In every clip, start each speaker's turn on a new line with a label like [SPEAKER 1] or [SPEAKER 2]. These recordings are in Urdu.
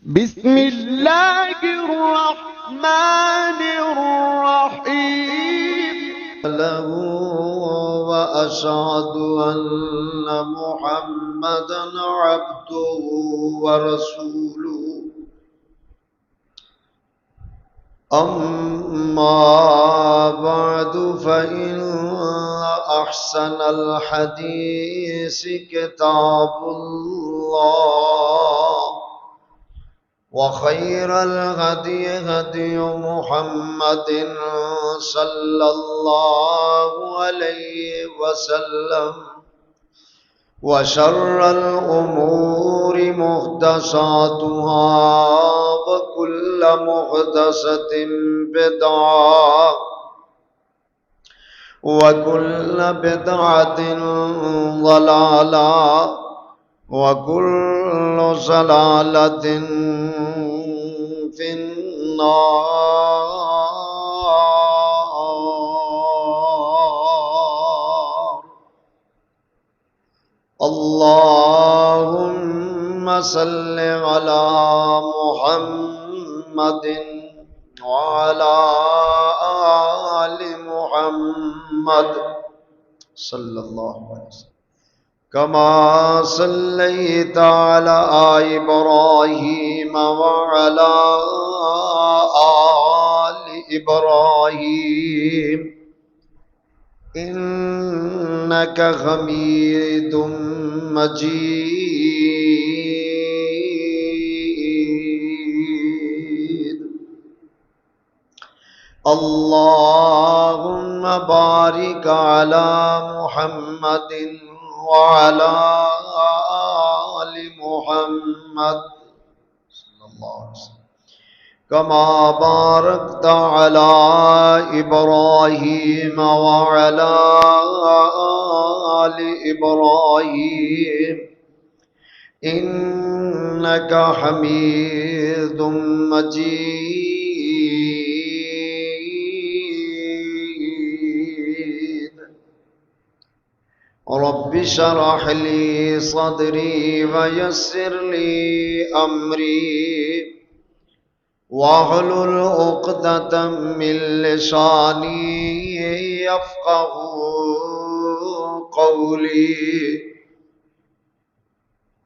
[SPEAKER 1] بسم الله الرحمن الرحيم
[SPEAKER 2] له وأشهد أن محمدا عبده ورسوله أما بعد فإن أحسن الحديث كتاب الله وخير الهدي هدي محمد صلى الله عليه وسلم وشر الأمور محدثاتها وكل محدثة بدعة وكل بدعة ضلالة وكل ضلالة في النار. اللهم صل على محمد وعلى آل محمد صلى الله عليه وسلم كما صليت على إبراهيم وعلى آل إبراهيم إنك حميد مجيد. اللهم بارك على محمد وعلى آل محمد صلى الله عليه وسلم كما باركت على إبراهيم وعلى آل إبراهيم إنك حميد مجيد. رب اشرح لي صدري ويسر لي أمري واحلل عقدة من لساني يفقه قولي.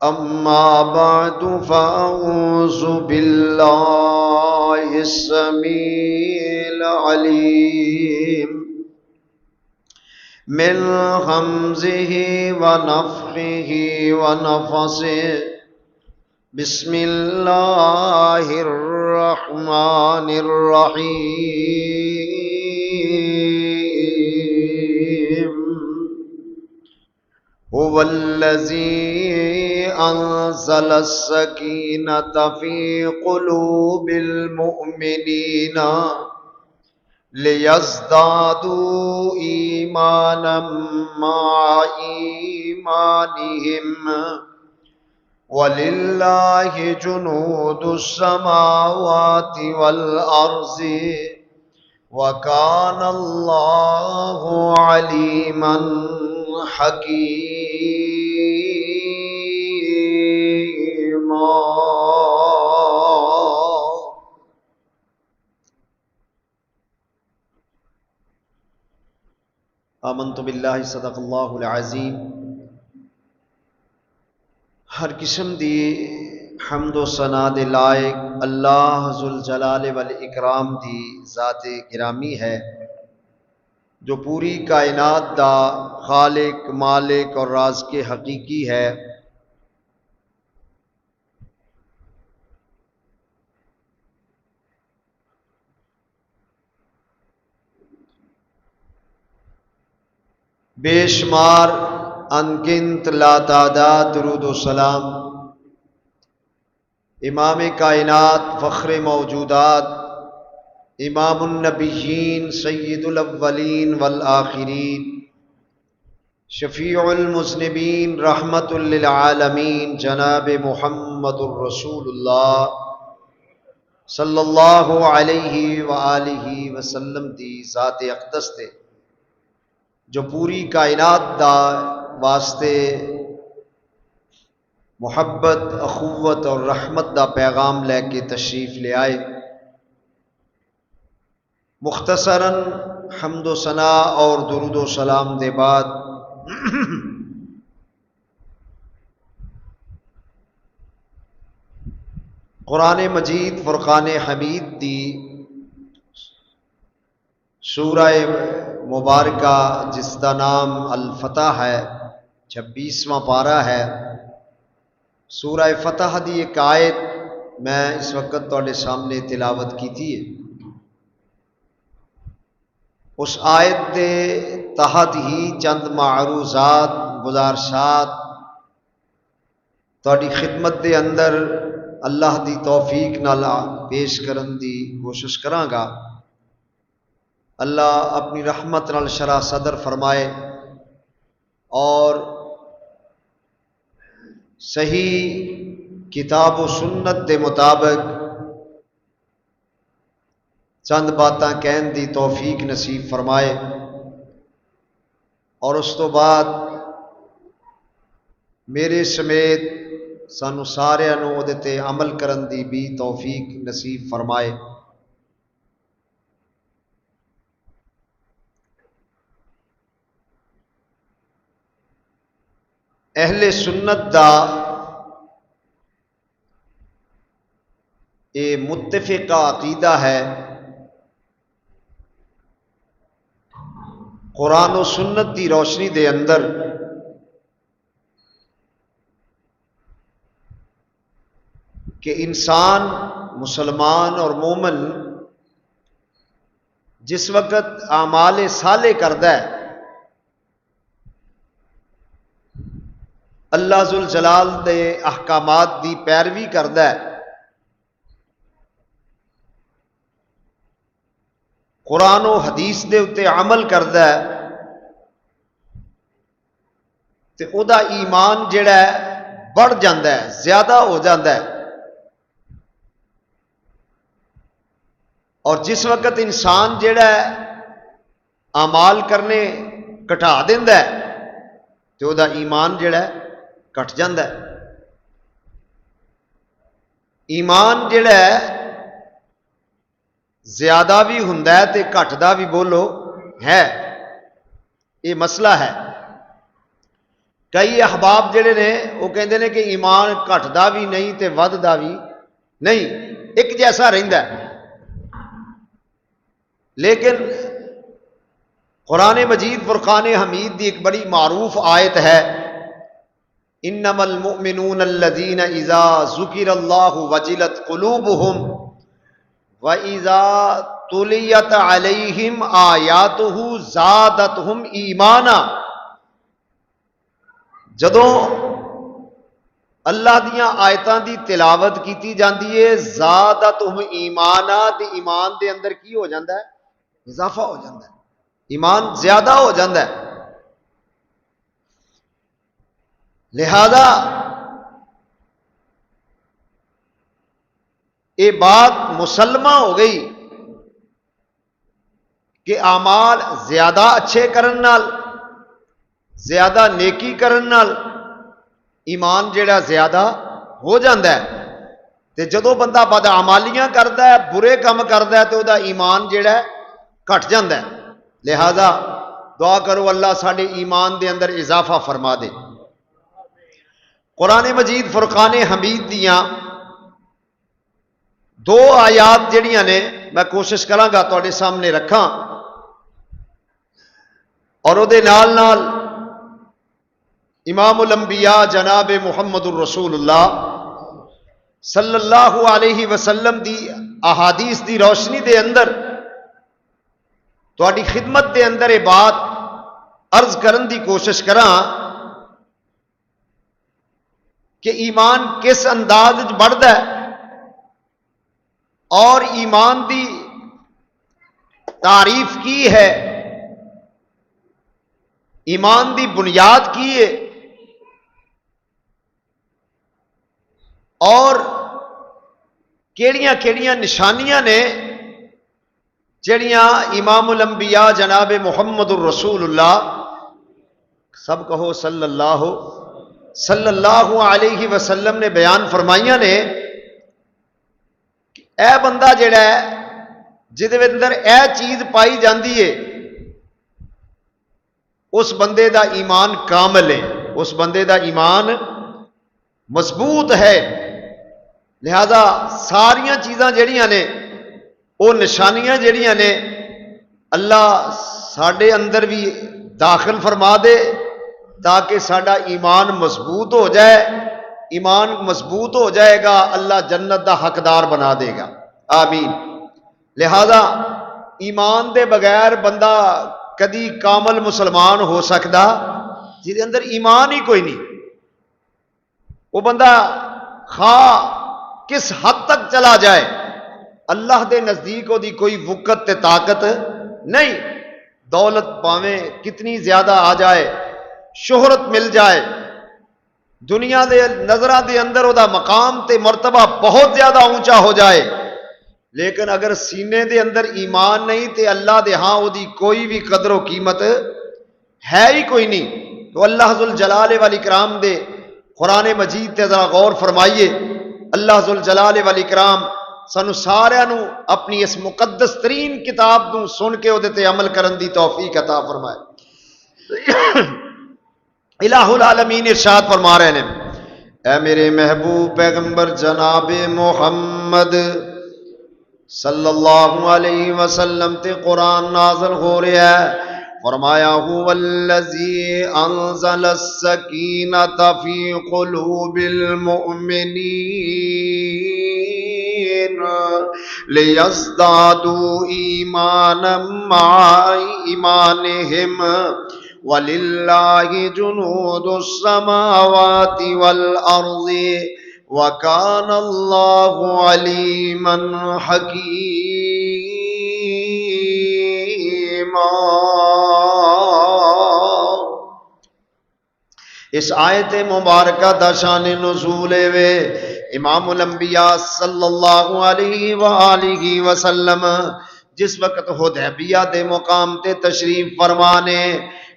[SPEAKER 2] أما بعد فأعوذ بالله السميع العليم من همزه ونفخه ونفثه. بسم الله الرحمن الرحيم. هو الذي أنزل السكينة في قلوب المؤمنين ليزدادوا إيمانا مع إيمانهم ولله جنود السماوات والأرض وكان الله عليما حكيما. آمنت باللہ صدق اللہ العظیم. ہر قسم دی حمد و ثنا دے لائق اللہ ذوالجلال والاکرام دی ذات گرامی ہے جو پوری کائنات دا خالق مالک اور رازق حقیقی ہے. بے شمار انگنت لاتعداد درود و سلام امام کائنات فخر موجودات امام النبیین سید الاولین والآخرین شفیع المذنبین رحمت للعالمین جناب محمد الرسول اللہ صلی اللہ علیہ وآلہ وسلم دی ذات اقدس تے جو پوری کائنات دا واسطے محبت، اخوت اور رحمت دا پیغام لے کے تشریف لے آئے۔ مختصراً حمد و ثنا اور درود و سلام دے بعد قرآن مجید فرقان حمید دی سورہ مبارکہ جس کا نام الفتح ہے، 26واں پارہ ہے، سورہ فتح دی ایک آیت میں اس وقت تواڈے سامنے تلاوت کی تھی۔ اس آیت دے تحت ہی چند معروضات، گزارشات تواڈی خدمت دے اندر اللہ دی توفیق نال پیش کرن دی کوشش کراں گا۔ اللہ اپنی رحمت نال شرح صدر فرمائے اور صحیح کتاب و سنت دے مطابق چند باتاں کہن دی توفیق نصیب فرمائے، اور اس تو بعد میرے سمیت سانو سارے نو دے تے عمل کرن دی بھی توفیق نصیب فرمائے۔ اہل سنت دا یہ متفقہ عقیدہ ہے، قرآن و سنت دی روشنی دے اندر کہ انسان مسلمان اور مومن جس وقت اعمال صالح کردا ہے، اللہ ذوالجلال دے احکامات دی پیروی کردا ہے، قرآن و حدیث دے اتے عمل کردا ہے، تے او دا ایمان جڑا ہے بڑھ جاندا ہے، زیادہ ہو جاندا ہے۔ اور جس وقت انسان جڑا ہے اعمال کرنے گھٹا دیندا ہے تے او دا ایمان جڑا ہے گھٹ جاندا ہے۔ ایمان جڑا ہے زیادہ بھی ہوندا ہے تے گھٹدا بھی بولو ہے، یہ مسئلہ ہے۔ کئی احباب جڑے نے وہ کہندے نے کہ ایمان گھٹدا بھی نہیں تے وددا بھی نہیں، ایک جیسا رہندا ہے۔ لیکن قرآن مجید فرقان حمید دی ایک بڑی معروف آیت ہے، انما المؤمنون الذین اذا ذکر اللہ وجلت قلوبہم وَإِذَا تُلِيَتْ عَلَيْهِمْ آیاتُهُ زَادَتْهُمْ ایمانا۔ جدوں اللہ دیاں آیتاں دی تلاوت کیتی جاندی ہے، زادتہم ایمانا، تے ایمان دے اندر کی ہو جاندا ہے؟ اضافہ ہو جاندا ہے، ایمان زیادہ ہو جاندا ہے۔ لہذا یہ بات مسلمہ ہو گئی کہ اعمال زیادہ اچھے کرن نال، زیادہ نیکی کرن نال ایمان جڑا زیادہ ہو جاندا ہے، تے جدوں بندہ بدعمالیاں کردا ہے، برے کام کردا ہے، تے او دا ایمان جڑا ہے گھٹ جاندا ہے۔ لہذا دعا کرو اللہ ساڈے ایمان دے اندر اضافہ فرما دے۔ قرآن مجید فرقان حمید دیاں دو آیات جڑیاں نے میں کوشش کراں گا تواڈے سامنے رکھاں، اور او دے نال نال امام الانبیاء جناب محمد الرسول اللہ صلی اللہ علیہ وسلم دی احادیث دی روشنی دے اندر تواڈی خدمت دے اندر یہ بات عرض کرن دی کوشش کراں کہ ایمان کس انداز وچ بڑھدا ہے، اور ایمان دی تعریف کی ہے، ایمان دی بنیاد کی ہے، اور کیڑیاں کیڑیاں نشانیاں نے جڑیاں امام الانبیاء جناب محمد الرسول اللہ، سب کہو صلی اللہ صلی اللہ علیہ وسلم نے بیان فرمائیاں نے کہ اے بندہ جڑا ہے جہدے اندر اے چیز پائی جاندی ہے اس بندے دا ایمان کامل ہے، اس بندے دا ایمان مضبوط ہے۔ لہذا ساریاں چیزاں جڑیاں نے وہ نشانیاں جڑیاں نے اللہ ساڈے اندر بھی داخل فرما دے تاکہ ساڈا ایمان مضبوط ہو جائے۔ ایمان مضبوط ہو جائے گا اللہ جنت دا حقدار بنا دے گا، آمین۔ لہذا ایمان دے بغیر بندہ کدی کامل مسلمان ہو سکتا جہدے اندر ایمان ہی کوئی نہیں، وہ بندہ خواہ کس حد تک چلا جائے اللہ دے نزدیک وہ دی کوئی وقت تے طاقت نہیں۔ دولت پاویں کتنی زیادہ آ جائے، شہرت مل جائے، دنیا دے نظراں دے اندر وہ دا مقام تے مرتبہ بہت زیادہ اونچا ہو جائے، لیکن اگر سینے دے اندر ایمان نہیں تے اللہ دے ہاں وہ دی کوئی بھی قدر و قیمت ہے ہی کوئی نہیں۔ تو اللہ ذوالجلال والاکرام دے قرآن مجید تے ذرا غور فرمائیے۔ اللہ ذوالجلال والاکرام سانو سارے نو اپنی اس مقدس ترین کتاب نو سن کے وہ تے عمل کرن دی توفیق عطا فرمائے۔ الہ العالمین ارشاد فرما رہے ہیں، اے میرے محبوب پیغمبر جناب محمد صلی اللہ علیہ وسلم تے قرآن نازل ہو رہا ہے، فرمایا هو الذی انزل السکینۃ فی قلوب المؤمنین لیزدادوا ایمانا مع ایمانہم وَلِلَّهِ جُنُودُ السَّمَاوَاتِ وَالْأَرْضِ وَكَانَ اللَّهُ عَلِيمًا حَكِيمًا۔ اس آیت مبارکہ دا شان نزول وے امام الانبیاء صلی اللہ علیہ وآلہ وسلم جس وقت حدیبیہ دے مقام تے تشریف فرمانے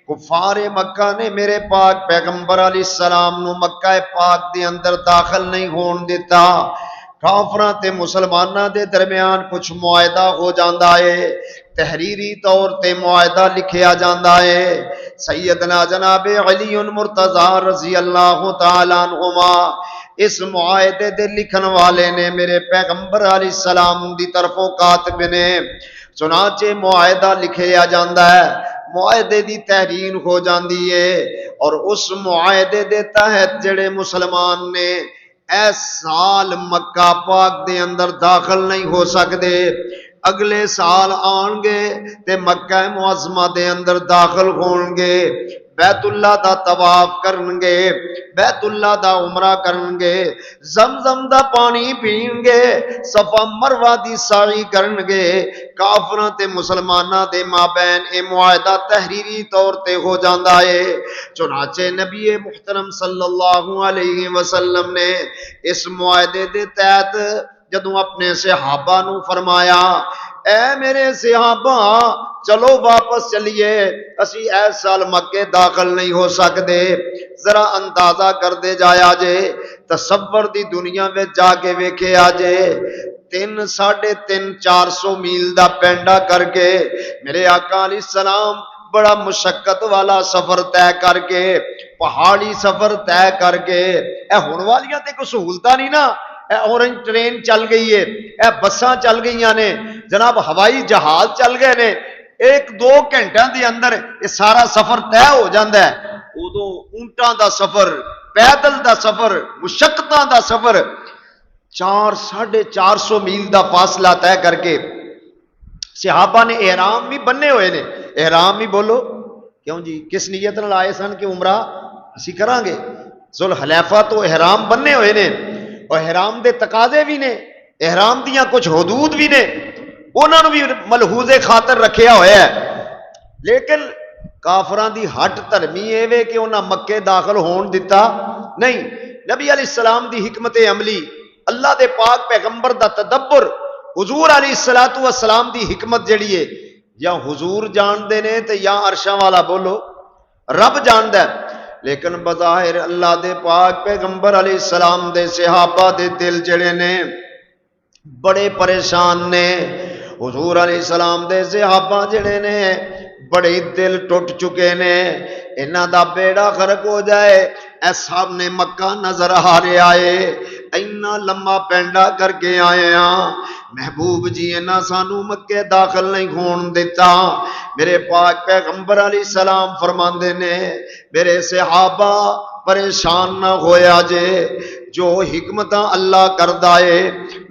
[SPEAKER 2] کفار مکہ نے میرے پاک پیغمبر علیہ السلام نو مکہ پاک دے اندر داخل نہیں ہون دیتا۔ کافراں تے مسلماناں دے درمیان کچھ معاہدہ ہو جاندا ہے، تحریری طور تے معاہدہ لکھیا جاندا ہے۔ سیدنا جناب علی مرتضی رضی اللہ تعالی عنہما اس معاہدے دے لکھن والے نے میرے پیغمبر علیہ السلام دی طرفوں کاتب نے، چنانچہ معاہدہ لکھیا جاندا ہے، معاہدے دی تحریر ہو جاندی ہے، اور اس معاہدے دے تحت جڑے مسلمان نے اے سال مکہ پاک دے اندر داخل نہیں ہو سکتے، اگلے سال آن گے تے مکہ معظمہ دے اندر داخل ہون گے، بیت اللہ دا طواف کرنگے، بیت اللہ دا عمرہ کرنگے، زمزم دا پانی پینگے، صفا مروہ دی سعی کرنگے۔ کافراں تے مسلماناں دے مابین اے معاہدہ تحریری طور تے ہو جاندا ہے۔ چنانچہ نبی محترم صلی اللہ علیہ وسلم نے اس معاہدے دے تحت جدوں اپنے صحابہ نو فرمایا، اے میرے صحابہ چلو واپس چلیے، اسی اے سال مکے داخل نہیں ہو سکتے، ذرا اندازہ کر دے جایا جے، تصور دی دنیا میں جا کے ویکھے آجے، 300-400 میل دا پینڈا کر کے میرے آقا علیہ السلام بڑا مشقت والا سفر طے کر کے، پہاڑی سفر طے کر کے، اے ہون والیاں تے کوئی سہولتاں نہیں نا، اے اورنج ٹرین چل گئی ہے، اے بساں چل گئیاں نے، جناب ہوائی جہاز چل گئے نے، 1-2 گھنٹوں دے اندر یہ سارا سفر طے ہو جاندہ ہے۔ ادو اونٹاں دا سفر، پیدل دا سفر، مشقتاں دا سفر، 400-450 میل دا فاصلہ طے کر کے صحابہ نے احرام بھی بننے ہوئے نے، احرام بھی بولو کیوں جی کس نیت نال آئے سن کہ عمرہ اسی کران گے، ذوالحلیفہ تو احرام بننے ہوئے نے، اور احرام دے تقاضے بھی نے، احرام دیاں کچھ حدود بھی نے، انہوں نے بھی ملحوظ خاطر رکھیا ہوا ہے، لیکن کافران دی ہٹ دھرمی ایوے کہ انہاں مکے داخل ہون دیتا نہیں۔ نبی علیہ السلام دی حکمت عملی، اللہ دے پاک پیغمبر دا تدبر، حضور علیہ السلام دی حکمت جڑی ہے یا حضور جان دے نے تے یا عرشاں والا بولو رب جان دے۔ لیکن بظاہر اللہ دے پاک پیغمبر علیہ السلام دے صحابہ دے دل جڑے نے بڑے پریشان نے. حضور علیہ السلام دے صحابہ جڑے نے بڑے دل ٹوٹ چکے نے، انہاں دا بیڑا غرق ہو جائے. اے سامنے مکہ نظر آ رہا ہے، اینا لمبا پینڈا کر کے آئے ہاں، محبوب جی انہاں سانو مکے داخل نہیں ہون دیتا. میرے پاک پیغمبر علیہ السلام فرماندے نے میرے صحابہ پریشان نہ ہویا جے، جو حکمتاں اللہ کردا ہے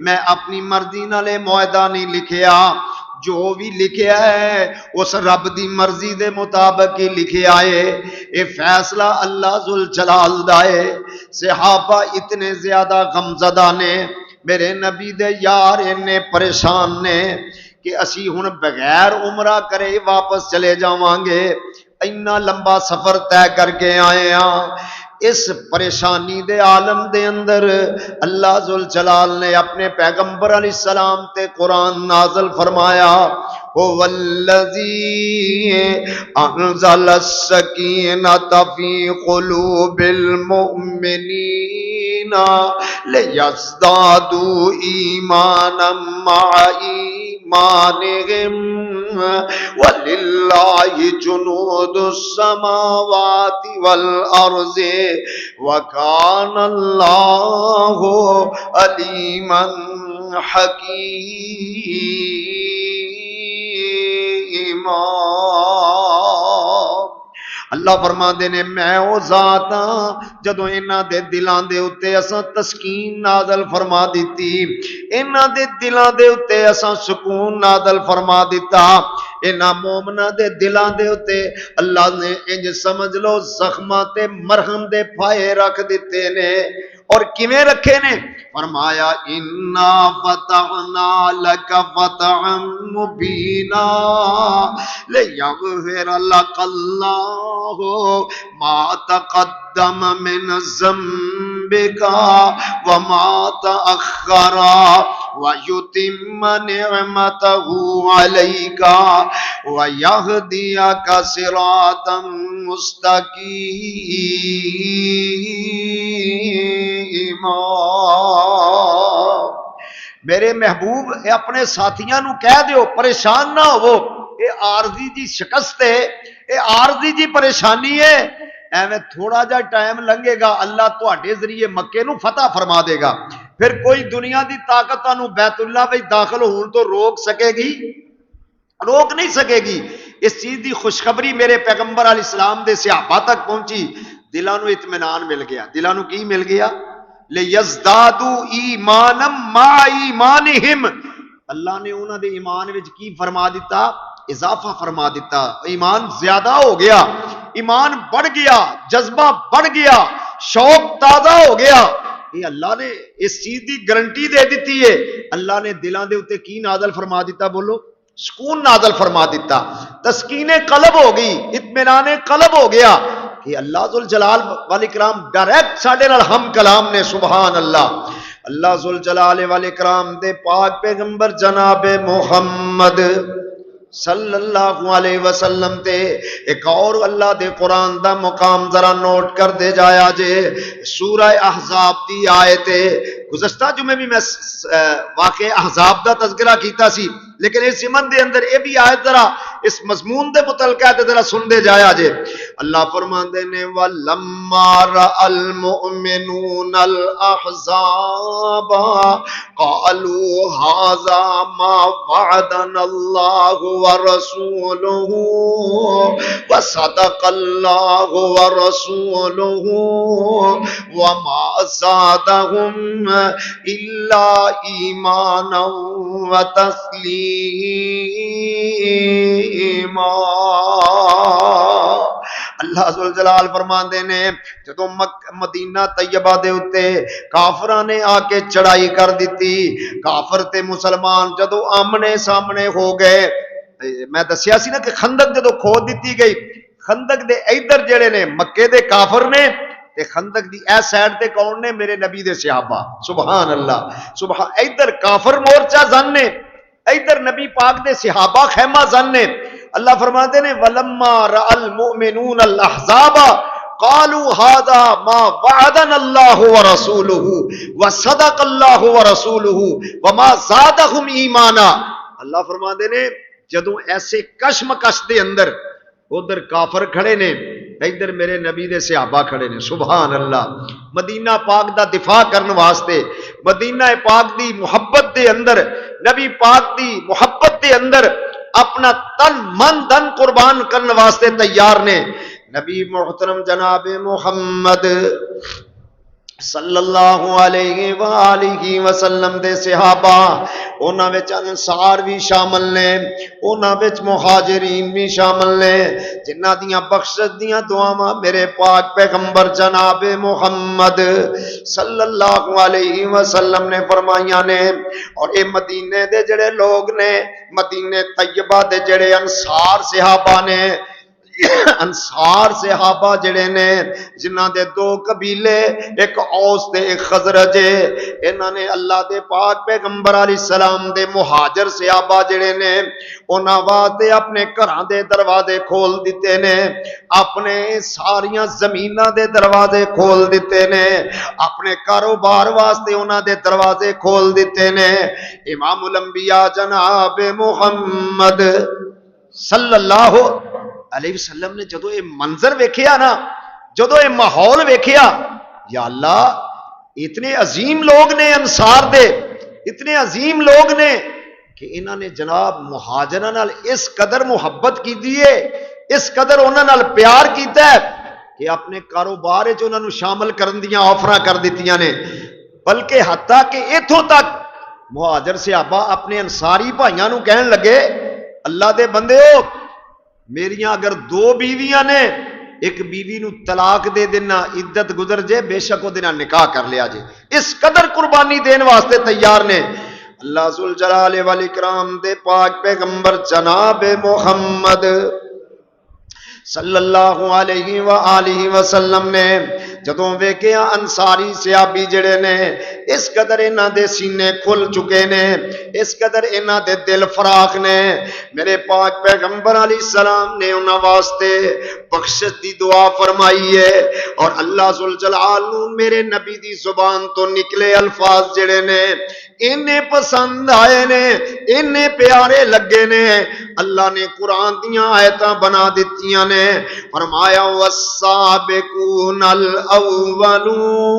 [SPEAKER 2] میں اپنی مرضی نالے معاہدہ نہیں لکھیا، جو بھی لکھیا ہے اس رب دی مرضی دے مطابق ہی لکھیا ہے، اے فیصلہ اللہ ذوالجلال دا ہے. صحابہ اتنے زیادہ غمزدہ نے، میرے نبی دے یار اتنے پریشان نے کہ اسی ہن بغیر عمرہ کرے واپس چلے جاواں گے، اتنا لمبا سفر طے کر کے آئے ہاں. اس پریشانی دے عالم دے اندر اللہ ذوالجلال نے اپنے پیغمبر علیہ السلام تے قرآن نازل فرمایا، هو الذی انزل السکینۃ فی قلوب المؤمنین لیزدادوا ایمانا مع ایمانہم وَلِلَّهِ جُنُودُ السَّمَاوَاتِ وَالْأَرْضِ وَكَانَ اللَّهُ عَلِيمًا حَكِيمًا. اللہ فرماندے نے میں او ذات ہاں جدوں انہاں دے دلاں دے اُتے اساں تسکین نازل فرما دتی، انہاں دے دلاں دے اُتے اساں سکون نازل فرما دیتا. انہاں مومناں دے دلاں دے اُتے اللہ نے انج سمجھ لو زخماں تے مرہم دے پھائے رکھ دیتے نے. اور کیویں رکھے نے؟ فرمایا انا فتحنا لک فتحا مبینا لیغفر لک اللہ ما تقدم من ذنبک وما تأخر ویتم نعمته علیک ویہدیک صراطا مستقیما. میرے محبوب اپنے ساتھیاں نو کہہ دیو پریشان نہ ہو، اے عارضی جی شکست ہے، اے عارضی جی پریشانی ہے، ایویں تھوڑا جا ٹائم لنگے گا اللہ تواڈے ذریعے مکے نو فتح فرما دے گا. پھر کوئی دنیا دی طاقت تانوں بیت اللہ وچ داخل ہون تو روک سکے گی؟ روک نہیں سکے گی. اس چیز دی خوشخبری میرے پیغمبر علیہ السلام دے صحابہ تک پہنچی، دلاں نو اطمینان مل گیا. دلاں نو کی مل گیا؟ لیزدادوا ایمانا مع ایمانہم. اللہ نے انہاں دے ایمان وچ کی فرما دیتا؟ اضافہ فرما دیتا. ایمان زیادہ ہو گیا، ایمان بڑھ گیا، جذبہ بڑھ گیا، شوق تازہ ہو گیا. یہ اللہ نے اس چیز دی گارنٹی دے دیتی ہے. اللہ نے دلاں دے اوتے کی نازل فرما دیتا؟ بولو، سکون نازل فرما دیتا، تسکین قلب ہو گئی، اطمینان قلب ہو گیا کہ اللہ ذوالجلال والاکرام ڈائریکٹ ساڈے نال ہم کلام نے. سبحان اللہ. اللہ ذوالجلال والاکرام دے پاک پیغمبر جناب محمد صلی اللہ علیہ وسلم تے ایک اور اللہ دے قرآن دا مقام ذرا نوٹ کر دے جایا جے. سورہ احزاب دی آیت گزشتہ جمعے بھی میں واقع احزاب دا تذکرہ کیتا سی، لیکن اس زمن دے اندر اے بھی آیت ذرا اس مضمون دے متعلقہ تے ذرا سن دے جایا جے. اللہ فرماندے نے وَلَمَّا رَأَى الْمُؤْمِنُونَ الْأَحْزَابَ قَالُوا هَذَا مَا وَعَدَنَا اللَّهُ وَرَسُولُهُ وَصَدَقَ اللَّهُ وَرَسُولُهُ وَمَا زَادَهُمْ إِلَّا إِيمَانًا وَتَسْلِيمًا. اللہ ذوالجلال فرماندے نے جدوں مدینہ طیبہ دے اتے کافراں نے آ کے چڑھائی کر دیتی، کافر تے مسلمان جدوں آمنے سامنے ہو گئے، میں دسیا سی نا کہ خندق جدوں کھود دیتی گئی، خندق دے ادھر جڑے نے مکے دے کافر نے تے خندق دی اے سائڈ تے کون نے؟ میرے نبی دے صحابہ. سبحان اللہ. سبحان. ادھر کافر مورچہ زن نے، ادھر نبی پاک دے صحابہ خیمہ زن نے. اللہ فرماتے نے وَلَمَّا رَأَى الْمُؤْمِنُونَ الْأَحْزَابَ قالوا هذا ما وعدنا الله ورسوله وصدق الله ورسوله وما زادهم ایمانا. اللہ فرماندے نے جدوں ایسے کشمکش دے اندر ادھر کافر کھڑے نے ادھر میرے نبی دے صحابہ کھڑے نے، سبحان اللہ، مدینہ پاک دا دفاع کرنے واسطے، مدینہ پاک دی محبت دے اندر، نبی پاک دی محبت دے اندر اپنا تن من دن قربان کرنے واسطے تیار نے. نبی محترم جناب محمد صلی اللہ علیہ وآلہ وسلم دے صحابہ انہاں وچ انصار بھی شامل نے، انہاں وچ مہاجرین بھی شامل نے، جنہاں دیاں بخشش دیاں دعاواں میرے پاک پیغمبر جناب محمد صلی اللہ علیہ وسلم نے فرمائیاں نے. اور اے مدینے دے جڑے لوگ نے، مدینے طیبہ دے جڑے انصار صحابہ نے، انصار صحابہ جڑے نے جنہاں دے دو قبیلے، ایک اوس تے ایک خزرج، انہاں نے اللہ دے پاک پیغمبر علیہ السلام دے مہاجر صحابہ جڑے نے انہاں واسطے اپنے گھراں دے دروازے کھول دیتے نے، اپنے ساریاں زمیناں دے دروازے کھول دیتے نے، اپنے کاروبار واسطے انہاں دے دروازے کھول دیتے نے. امام الانبیاء جناب محمد صلی اللہ علیہ وسلم نے جدو یہ منظر ویکھیا نا، جدو یہ ماحول ویکھیا، یا اللہ اتنے عظیم لوگ نے انصار دے، اتنے عظیم لوگ نے کہ انہاں نے جناب مہاجراں نال اس قدر محبت کی دیئے، اس قدر انہاں نال پیار کیتا ہے کہ اپنے کاروبار وچ انہاں نو شامل کرن دیاں آفراں کر دتیاں نے. بلکہ حتیٰ کہ اتھوں تک مہاجر صحابہ اپنے انصاری بھائیاں نو کہن لگے اللہ دے بندیو میریاں اگر دو بیویاں نے، ایک بیوی نو طلاق دے دینا، عدت گزر جے بے شک وہ دینا نکاح کر لیا جے، اس قدر قربانی دین واسطے تیار نے. اللہ ذوالجلال والاکرام دے پاک پیغمبر جناب محمد صلی اللہ علیہ وآلہ وسلم نے جدوں ویکھیا انصاری صحابی جڑے نے اس قدر انہاں دے سینے کھل چکے نے، اس قدر انہاں دے دل فراخ نے، میرے پاک پیغمبر علیہ السلام نے انہاں واسطے بخشش دی دعا فرمائی ہے. اور اللہ ذوالجلال میرے نبی دی زبان تو نکلے الفاظ جڑے نے انہیں پسند آئے نے، انہیں پیارے لگے نے، اللہ نے قرآن دیاں آیتاں بنا دیتیاں نے. فرمایا والسابقون الاولون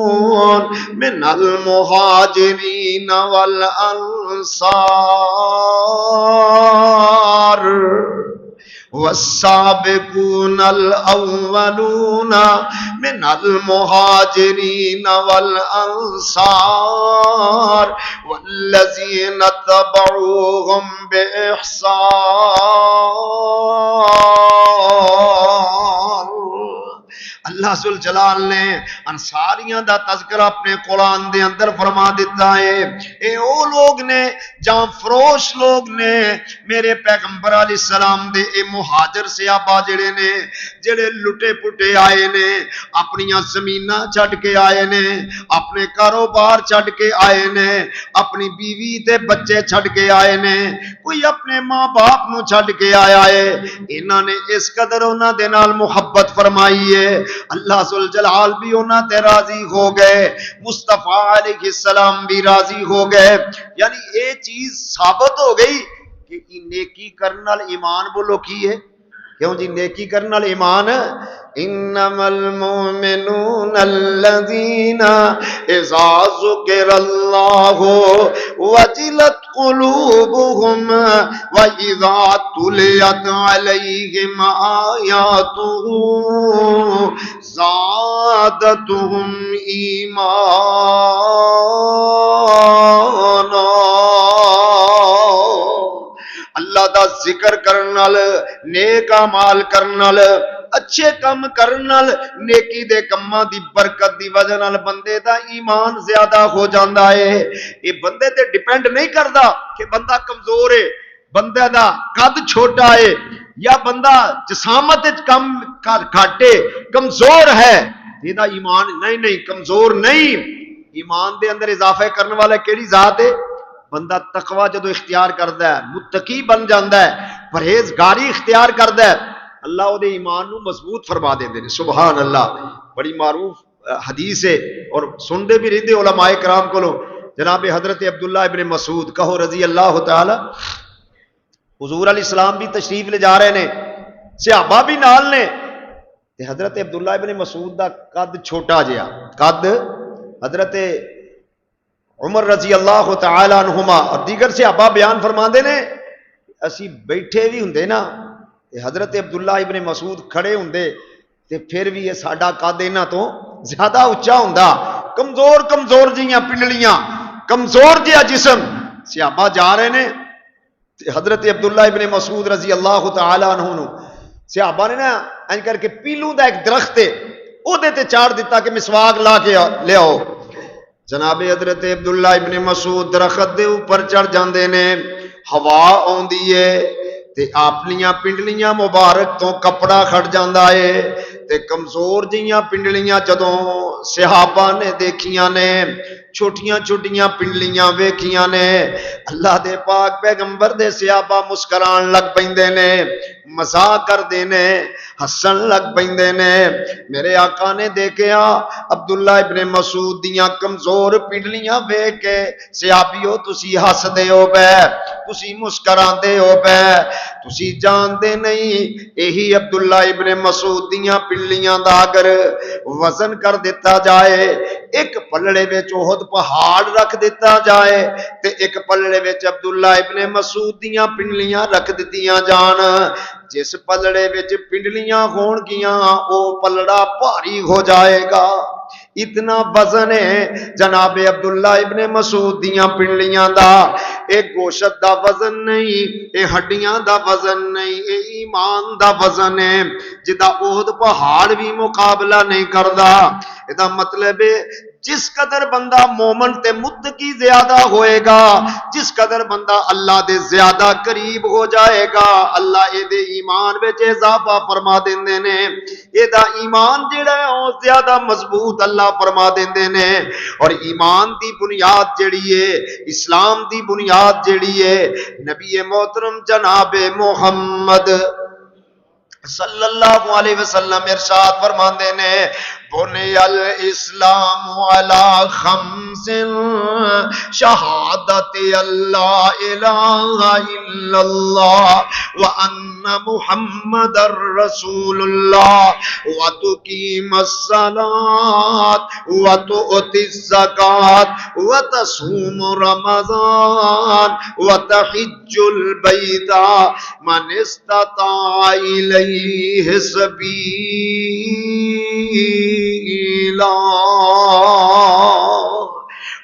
[SPEAKER 2] من المہاجرین والانصار والسابقون الاولون من المہاجرین والانصار والذین تبعوهم بإحسان. اللہ ذوالجلال نے انصاریاں دا تذکرہ اپنے قرآن دے اندر فرما دیتا ہے. اے او لوگ نے جہاں فروش لوگ نے میرے پیغمبر علیہ السلام دے اے مہاجر صحابہ جڑے نے جڑے لٹے پٹے آئے نے، اپنیاں زمیناں چھڈ کے آئے نے، اپنے کاروبار چھڈ کے آئے نے، اپنی بیوی تے بچے چھڈ کے آئے نے، کوئی اپنے ماں باپ نو چھڈ کے آیا ہے. انہاں نے اس قدر انہاں دے نال محبت فرمائی ہے، اللہ ذوالجلال بھی انہاں تے راضی ہو گئے، مصطفیٰ علیہ السلام بھی راضی ہو گئے. یعنی یہ چیز ثابت ہو گئی کہ نیکی کرنے نال ایمان بولو کی ہے؟ کیوں جی نیکی کرنے نال ایمان؟ انما المؤمنون الذين اذا ذكر الله وجلت قلوبهم واذا تليت عليهم آياته زادتهم ایمانا. اللہ دا ذکر کرنال، نیک اعمال کرنال، اچھے کم کرنال، نیکی دے کماں دی برکت دی وجہ نال بندے دا ایمان زیادہ ہو جاندا ہے. یہ بندے تے ڈیپینڈ نہیں کردا کہ بندہ کمزور ہے، بندے دا قد چھوٹا ہے یا بندہ جسامت کم گھاٹے کمزور ہے یہ دا ایمان نہیں کمزور نہیں. ایمان دے اندر اضافہ کرنے والا کیڑی ذات ہے؟ بندہ تقوی جدو اختیار کردا ہے، متقی بن جاندا ہے، پرہیزگاری اختیار کردا ہے، اللہ وہ ایمان نو مضبوط فرما دیندے نے. سبحان اللہ. بڑی معروف حدیث ہے اور سنتے بھی رہتے علماء کرام کو. جناب حضرت عبداللہ ابن مسعود کہو رضی اللہ تعالی، حضور علیہ السلام بھی تشریف لے جا رہے نے، صحابہ بھی نال نے. حضرت عبداللہ ابن مسعود دا قد چھوٹا جہا، قد حضرت عمر رضی اللہ تعالی عنہما اور دیگر صحابہ بیان فرماندے نے اسی بیٹھے بھی ہوندے نا حضرت عبداللہ ابن مسعود کھڑے ہوندے تے پھر بھی یہ ساڈا قد انہاں تو زیادہ اچا ہوندا. کمزور کمزور جیاں پنڈلیاں، کمزور جہا جسم. صحابہ جا رہے نے حضرت عبداللہ ابن مسعود رضی اللہ تعالی عنہ نو صحابہ نے نا انج کر کے پیلوں دا ایک درخت ہے او دے تے چاڑ دیتا کہ مسواک لا کے لے آؤ. جناب حضرت عبداللہ ابن مسعود درخت دے اوپر چڑھ جاندے نے، ہوا آوندی ہے تے اپنیاں پنڈلیاں مبارک تو کپڑا کھڑ جاندا ہے تے کمزور جیاں پنڈلیاں جدوں صحابہ نے دیکھیاں نے، چھوٹیاں چھوٹیاں پنڈلیاں ویکھیاں نے، اللہ دے پاک پیغمبر دے صحابہ مسکران لگ پیندے نے، مزاق کردے نے، ہسن لگ پیندے نے. میرے آقا نے دیکھیا عبداللہ ابن مسعود دیاں کمزور پنڈلیاں ویکھ کے صحابیو تسی ہس دے ہو پے، تسی مسکراندے ہو پے، تسی جاندے نہیں یہی عبداللہ ابن مسعود دیاں پنڈلیاں دا اگر وزن کر دیتا جائے، ایک پلڑے وچ احد پہاڑ رکھ دیتا جائے تے ایک پلڑے وچ عبداللہ ابن مسعود دیاں پنڈلیاں رکھ دتیاں جان، جس پلڑے وچ پنڈلیاں ہون گیاں او پلڑا بھاری ہو جائے گا. اتنا وزن ہے جناب عبداللہ ابن مسعود دیاں پنڈلیاں دا. ایک گوشت دا وزن نہیں، اے ہڈیاں دا وزن نہیں، اے ایمان دا وزن ہے جدا احد پہاڑ بھی مقابلہ نہیں کردا. ادا مطلب ہے جس قدر بندہ مومن تے متقی زیادہ ہوئے گا، جس قدر بندہ اللہ دے زیادہ قریب ہو جائے گا، اللہ اے دے ایمان وچ اضافہ فرما دیندے نے. اے دا ایمان جڑا ہے او زیادہ مضبوط اللہ فرما دیندے نے. اور ایمان دی بنیاد جڑی ہے، اسلام دی بنیاد جڑی ہے، نبی محترم جناب محمد صلی اللہ علیہ وسلم ارشاد فرماندے نے بنی الاسلام علی خمس شہادت اللہ الہ الا اللہ وان محمد الرسول اللہ وتقیم الصلاۃ وتؤتی الزکاۃ وتصوم رمضان وتحج البیت من استطاع الیہ سبیلا.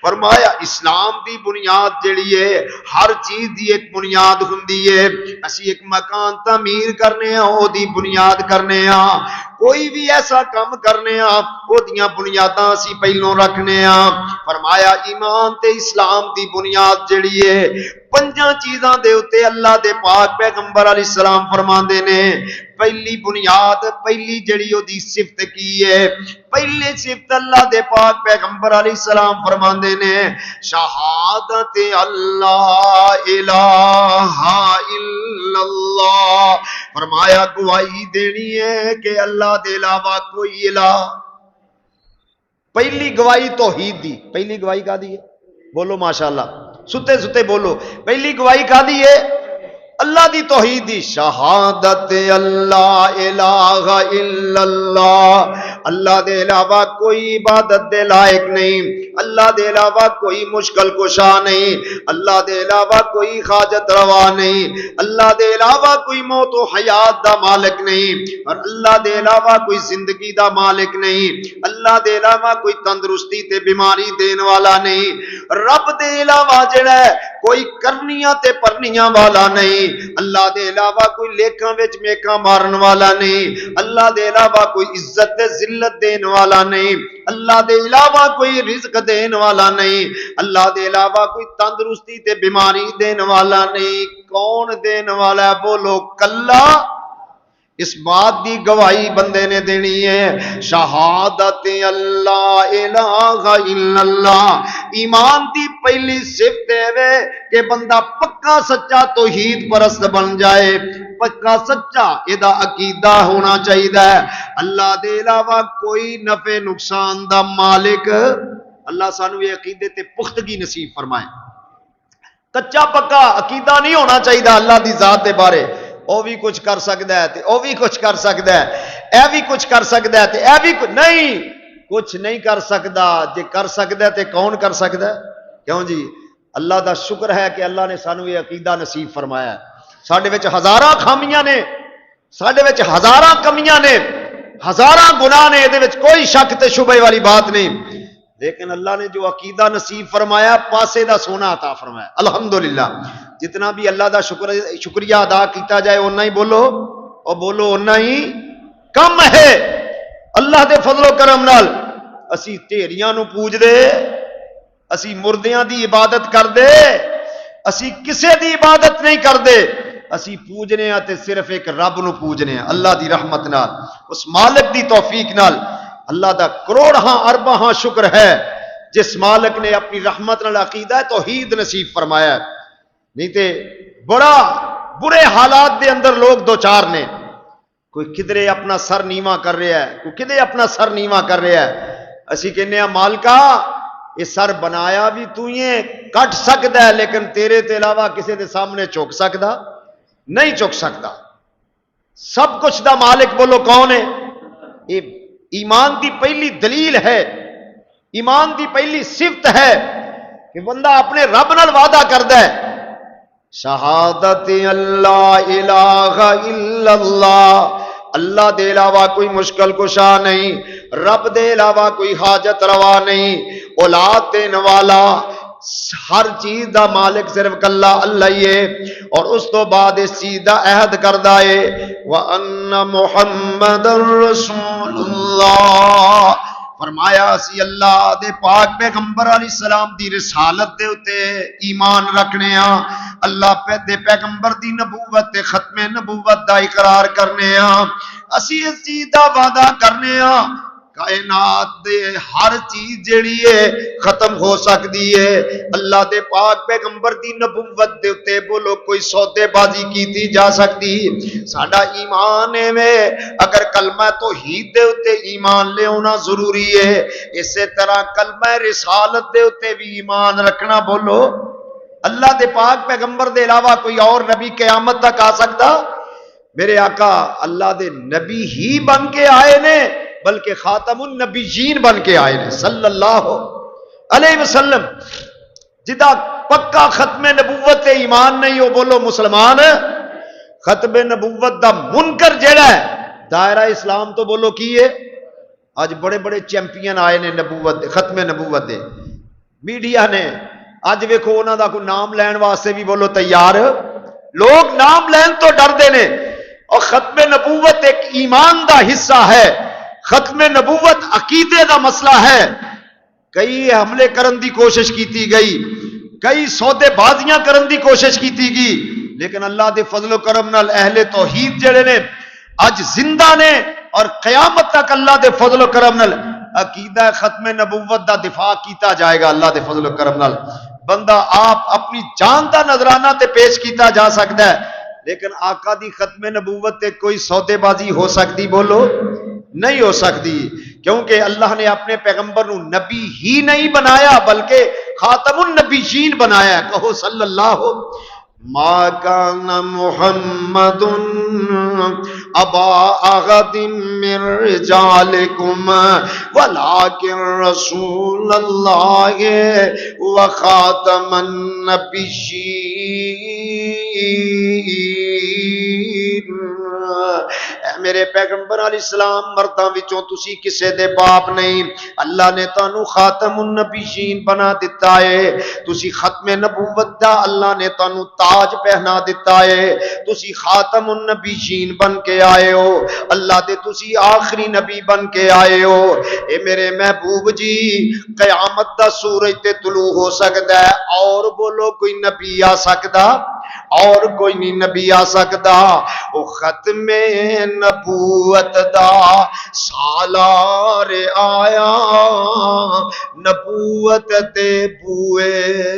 [SPEAKER 2] فرمایا اسلام دی بنیاد جڑی ہے ہر چیز دی ایک بنیاد ہوندی ہے. اسی ایک مکان تعمیر کرنے ہاں او دی بنیاد کرنے ہاں، کوئی بھی ایسا کام کرنے ہاں او دیاں بنیاداں اسی پہلوں رکھنے ہاں. فرمایا ایمان تے اسلام دی بنیاد جڑی ہے پنجاں چیزاں دے اتے اللہ دے پاک پیغمبر علیہ السلام فرماندے نے. پہلی بنیاد پہلی جڑی او دی صفت کی ہے، پہلے صفت اللہ دے پاک پیغمبر علیہ السلام فرماندے نے شہادت اللہ الہ الا اللہ. فرمایا گواہی دینی ہے کہ اللہ دے علاوہ کوئی الہ. پہلی گواہی توحید دی. پہلی گواہی کا دی ہے؟ بولو ماشاءاللہ، ستے ستے بولو. پہلی گواہی کا دی ہے؟ اللہ دی توحید دی. شہادت اللہ الہ الا اللہ، اللہ دے علاوہ کوئی عبادت دے لائق نہیں، اللہ دے علاوہ کوئی مشکل کشا نہیں، اللہ دے علاوہ کوئی حاجت روا نہیں، اللہ دے علاوہ کوئی موت و حیات دا مالک نہیں، اور اللہ دے علاوہ کوئی زندگی دا مالک نہیں، اللہ دے علاوہ کوئی تندرستی تے بیماری دین والا نہیں، رب دے علاوہ جڑا ہے کوئی کرنیاں تے پرنیاں والا نہیں، اللہ دے علاوہ کوئی لیکھاں وچ میکاں مارن والا نہیں، اللہ دے علاوہ کوئی عزت تے ذلت دین والا نہیں، اللہ دے علاوہ کوئی رزق دین والا نہیں، اللہ دے علاوہ کوئی تندرستی تے بیماری دین والا نہیں. کون دین والا ہے؟ بولو کلا. اس بات دی گواہی بندے نے دینی ہے شہادت اللہ الہ الا اللہ. ایمان دی پہلی صفت ہے کہ بندہ پکا سچا توحید پرست بن جائے، پکا سچا ایدا عقیدہ ہونا چاہیے اللہ دے علاوہ کوئی نفع نقصان دا مالک۔ اللہ سانو یہ عقیدے تے پختگی نصیب فرمائے۔ کچا پکا عقیدہ نہیں ہونا چاہیے اللہ دی ذات دے بارے، او بھی کچھ کر سکتا ہے تے او بھی کچھ کر سکتا ہے، اے بھی کچھ کر سکتا ہے تے اے بھی نہیں کچھ نہیں کر سکتا، جے کر سکتا ہے تے کون کر سکتا ہے؟ کیوں جی؟ اللہ دا شکر ہے کہ اللہ نے سانو یہ عقیدہ نصیب فرمایا ہے۔ ساڈے وچ ہزاراں خامیاں نے، ساڈے وچ ہزاراں کمیاں نے، ہزاراں گناہ نے، یہ کوئی شک تے شبہ والی بات نہیں، لیکن اللہ نے جو عقیدہ نصیب فرمایا پاسے دا سونا عطا فرمایا الحمدللہ۔ جتنا بھی اللہ دا شکریہ ادا کیتا جائے اُنا ہی بولو، اور بولو اُنا ہی کم ہے۔ اللہ دے فضل و کرم نال اسی ڈھیریاں نو پوج دے، اسی مردیاں دی عبادت کر دے، اسی کسے دی عبادت نہیں کر دے، اسی پوجنے تے صرف ایک رب نو پوجنے اللہ دی رحمت نال، اس مالک دی توفیق نال۔ اللہ دا کروڑاں ارباں شکر ہے جس مالک نے اپنی رحمت نال عقیدہ توحید نصیب فرمایا ہے، نہیں تے بڑا برے حالات دے اندر لوگ دو چار نے، کوئی کدرے اپنا سر نیواں کر رہا ہے، کوئی کدرے اپنا سر نیواں کر رہا ہے، اسی کہنے ہیں مالکا یہ سر بنایا بھی تو یہ کٹ سکتا ہے لیکن تیرے تے علاوہ کسی دے سامنے چوک سکتا نہیں، چوک سکتا۔ سب کچھ دا مالک بولو کون ہے؟ یہ ایمان دی پہلی دلیل ہے، ایمان دی پہلی صفت ہے کہ بندہ اپنے رب نال وعدہ کردا ہے، شہادت اللہ الہ الا اللہ، اللہ دے علاوہ کوئی مشکل کشا نہیں، رب دے علاوہ کوئی حاجت روا نہیں، اولاد دین والا ہر چیز دا مالک صرف اللہ ہی ہے، اور اس تو بعد اس چیز دا عہد کردا ہے وَأَنَّ مُحَمَّدًا رَسُولُ اللَّهِ، فرمایا اسی اللہ دے پاک پیغمبر علیہ السلام دی رسالت دے اتے ایمان رکھنے ہاں، اللہ دے پیغمبر دی نبوت تے ختم نبوت دا اقرار کرنے ہاں، اسی اس چیز دا وعدہ کرنے ہاں کائنات دے ہر چیز جڑی ہے ختم ہو سکتی ہے، اللہ دے پاک پیغمبر دی نبوت دے اتے بولو کوئی سودے بازی کیتی جا سکتی، ساڈا ایمان ہے میں اگر کلمہ توحید دے اتے ایمان لے ہونا ضروری ہے، اسی طرح کلمہ رسالت دے اتے بھی ایمان رکھنا بولو۔ اللہ دے پاک پیغمبر دے علاوہ کوئی اور نبی قیامت تک آ سکتا؟ میرے آقا اللہ دے نبی ہی بن کے آئے نے، بلکہ خاتم النبیین بن کے آئے نے صلی اللہ علیہ وسلم۔ جدا پکا ختم نبوت ایمان نہیں ہو بولو مسلمان، ختم نبوت دا منکر جڑا ہے دائرہ اسلام تو بولو کی ہے؟ آج بڑے بڑے چیمپئن آئے نے نبوت ختم نبوت دے، میڈیا نے اج ویکھو انہاں دا کوئی نام لین واسطے بھی بولو تیار، لوگ نام لین تو ڈردے نے، اور ختم نبوت ایک ایمان دا حصہ ہے، ختم نبوت عقیدے دا مسئلہ ہے۔ کئی حملے کرن دی کوشش کیتی گئی، کئی سودے بازیاں کرن دی کوشش کیتی گئی، لیکن اللہ دے فضل و کرم نال اہل توحید جڑے نے اج زندہ نے، اور قیامت تک اللہ دے فضل و کرم نال عقیدہ ختم نبوت دا دفاع کیتا جائے گا اللہ دے فضل و کرم نال۔ بندہ آپ اپنی جان دا نذرانہ تے پیش کیتا جا سکتا ہے، لیکن آقا دی ختم نبوت تے کوئی سودے بازی ہو سکتی بولو؟ نہیں ہو سکتی، کیونکہ اللہ نے اپنے پیغمبر نو نبی ہی نہیں بنایا بلکہ خاتم النبیین بنایا، کہو صلی اللہ۔ ما کان محمد ابا احد من رجالکم ولکن رسول اللہ وخاتم النبیین۔ اے میرے پیغمبر علیہ السلام مرداں وچوں تسی کسے دے باپ نہیں، اللہ نے تانوں خاتم النبیین بنا دیتا ہے، تسی ختم نبوت دا اللہ نے تانوں تاج پہنا دیتا ہے، تسی خاتم النبیین بن کے آئے ہو، اللہ دے تسی آخری نبی بن کے آئے ہو۔ اے میرے محبوب جی قیامت دا سورج تے طلوع ہو سکتا ہے، اور بولو کوئی نبی آ سکتا؟ اور کوئی نہیں نبی آ سکتا او ختم نبوت دا سالار آیا نبوت دے بوئے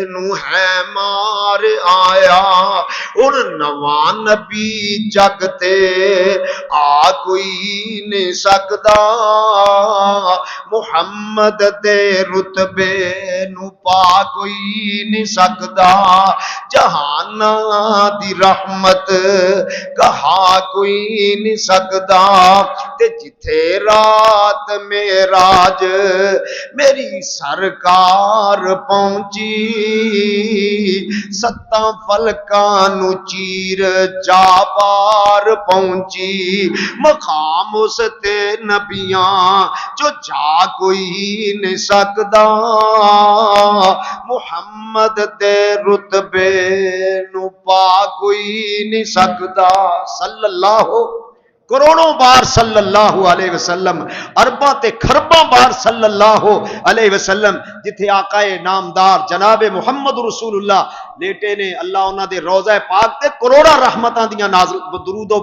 [SPEAKER 2] نو ہے مار آیا اور نواں نبی جگ تے آ کوئی نہیں سکدا محمد دے رتبے نو پا کوئی نہیں سکدا جہان دی رحمت کہا کوئی نہیں سکدا تے جتھے رات معراج میری سرکار پہنچی ستاں فلکاں نو چیر جا پار پہنچی مقام اس تے نبیاں جو جا کوئی نہیں سکدا محمد دے رتبے نو پا کوئی نہیں سکدا صلی اللہ کروڑوں بار صلی اللہ علیہ وسلم ارباں تے کھرباں بار صلی اللہ علیہ وسلم جتھے آقا نامدار جناب محمد رسول اللہ لیٹے نے اللہ انہاں دے روضہ پاک تے کروڑا رحمتاں دیاں نازل درود و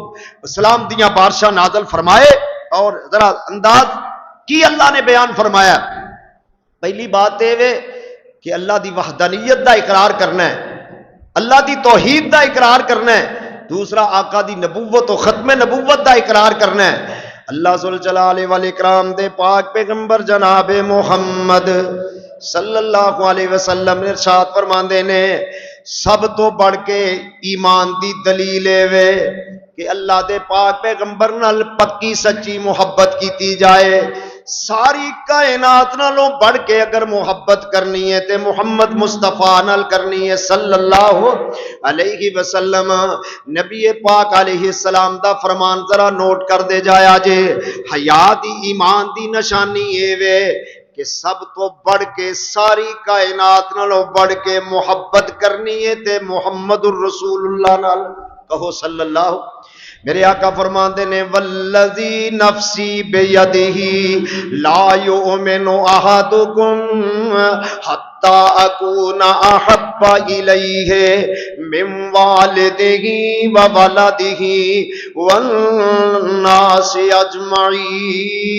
[SPEAKER 2] سلام دیاں بارشاں نازل فرمائے اور ذرا انداز کی اللہ نے بیان فرمایا پہلی بات یہ کہ اللہ دی وحدانیت دا اقرار کرنا ہے اللہ دی توحید دا اقرار کرنا ہے دوسرا آقا دی نبوت و ختم نبوت دا اقرار کرنا ہے اللہ ذوالجلال والاکرام دے پاک پیغمبر جناب محمد صلی اللہ علیہ وسلم نے ارشاد فرماندے نے سب تو بڑھ کے ایمان دی دلیل ہے کہ اللہ دے پاک پیغمبر نال پکی سچی محبت کیتی جائے ساری کائنات نالوں بڑھ کے اگر محبت کرنی ہے تے محمد مصطفیٰ نال کرنی ہے صلی اللہ علیہ وسلم نبی پاک علیہ السلام دا فرمان ذرا نوٹ کر دے جایا جے حیا دی ایمان دی نشانی اے وے کہ سب تو بڑھ کے ساری کائنات نالوں بڑھ کے محبت کرنی ہے تے محمد الرسول اللہ نال کہو صلی اللہ میرے آقا فرماندے نے والذی نفسی بیدہ لا یؤمن احدکم حتی اکون احب الیہ من والدہ وولدہ والناس اجمعین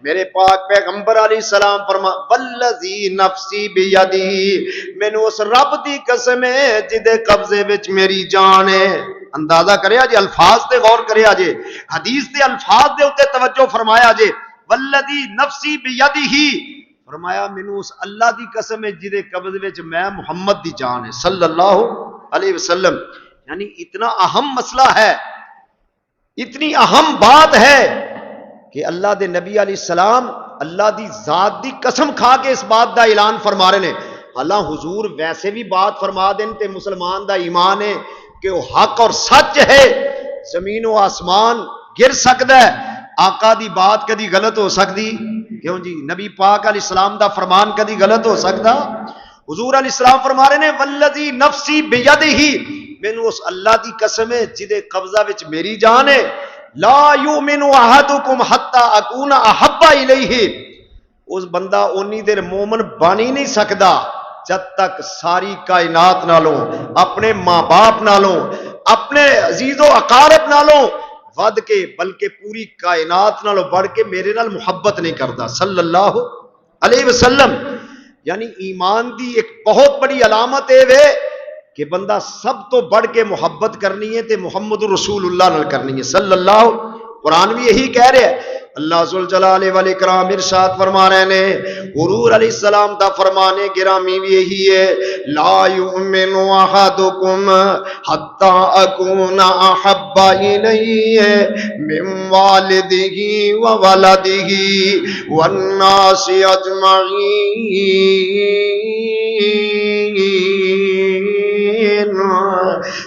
[SPEAKER 2] میرے پاک پیغمبر علیہ السلام فرما والذی نفسی بیدہ مینوں اس رب دی قسم ہے جدے قبضے وچ میری جان ہے اندازہ کریا جے الفاظ تے غور کریا جے حدیث دے الفاظ دے اوتے توجہ فرمایا جے والذی نفسی بیدہ فرمایا مینوں اس اللہ دی قسم ہے جدے قبضے وچ میں محمد دی جان ہے صلی اللہ علیہ وسلم یعنی اتنا اہم مسئلہ ہے اتنی اہم بات ہے کہ اللہ دے نبی علیہ السلام اللہ دی ذات دی قسم کھا کے اس بات دا اعلان فرما رہے ہیں اللہ حضور ویسے بھی بات فرما دیں تے مسلمان دا ایمان ہے کہ وہ حق اور سچ ہے زمین و آسمان گر سکتا ہے آقا دی بات کدی غلط ہو سکتی کیوں جی نبی پاک علیہ السلام دا فرمان کدی غلط ہو سکتا حضور علیہ السلام فرما رہے ہیں والذی نفسی بیدہ مینوں اس اللہ دی قسم ہے جدے قبضہ وچ میری جان ہے لا یؤمن احدکم حتی اکون احب الیہ اس بندہ اونی دیر مومن بانی نہیں سکدا جب تک ساری کائنات نالوں اپنے ماں باپ نالوں اپنے عزیز و اقارب نالوں ود کے بلکہ پوری کائنات نالوں بڑھ کے میرے نال محبت نہیں کرتا صلی اللہ علیہ وسلم یعنی ایمان دی ایک بہت بڑی علامت ہے کہ بندہ سب تو بڑھ کے محبت کرنی ہے تے محمد رسول اللہ نال کرنی ہے صلی اللہ قرآن بھی یہی کہہ رہے ہیں اللہ ذوالجلال والاکرام ارشاد فرما رہے ہیں حضور علیہ السلام دا فرمانے گرامی بھی یہی ہے لا یؤمن احدکم حتی اکون احب الیہ من والدہ وولدہ والناس اجمعین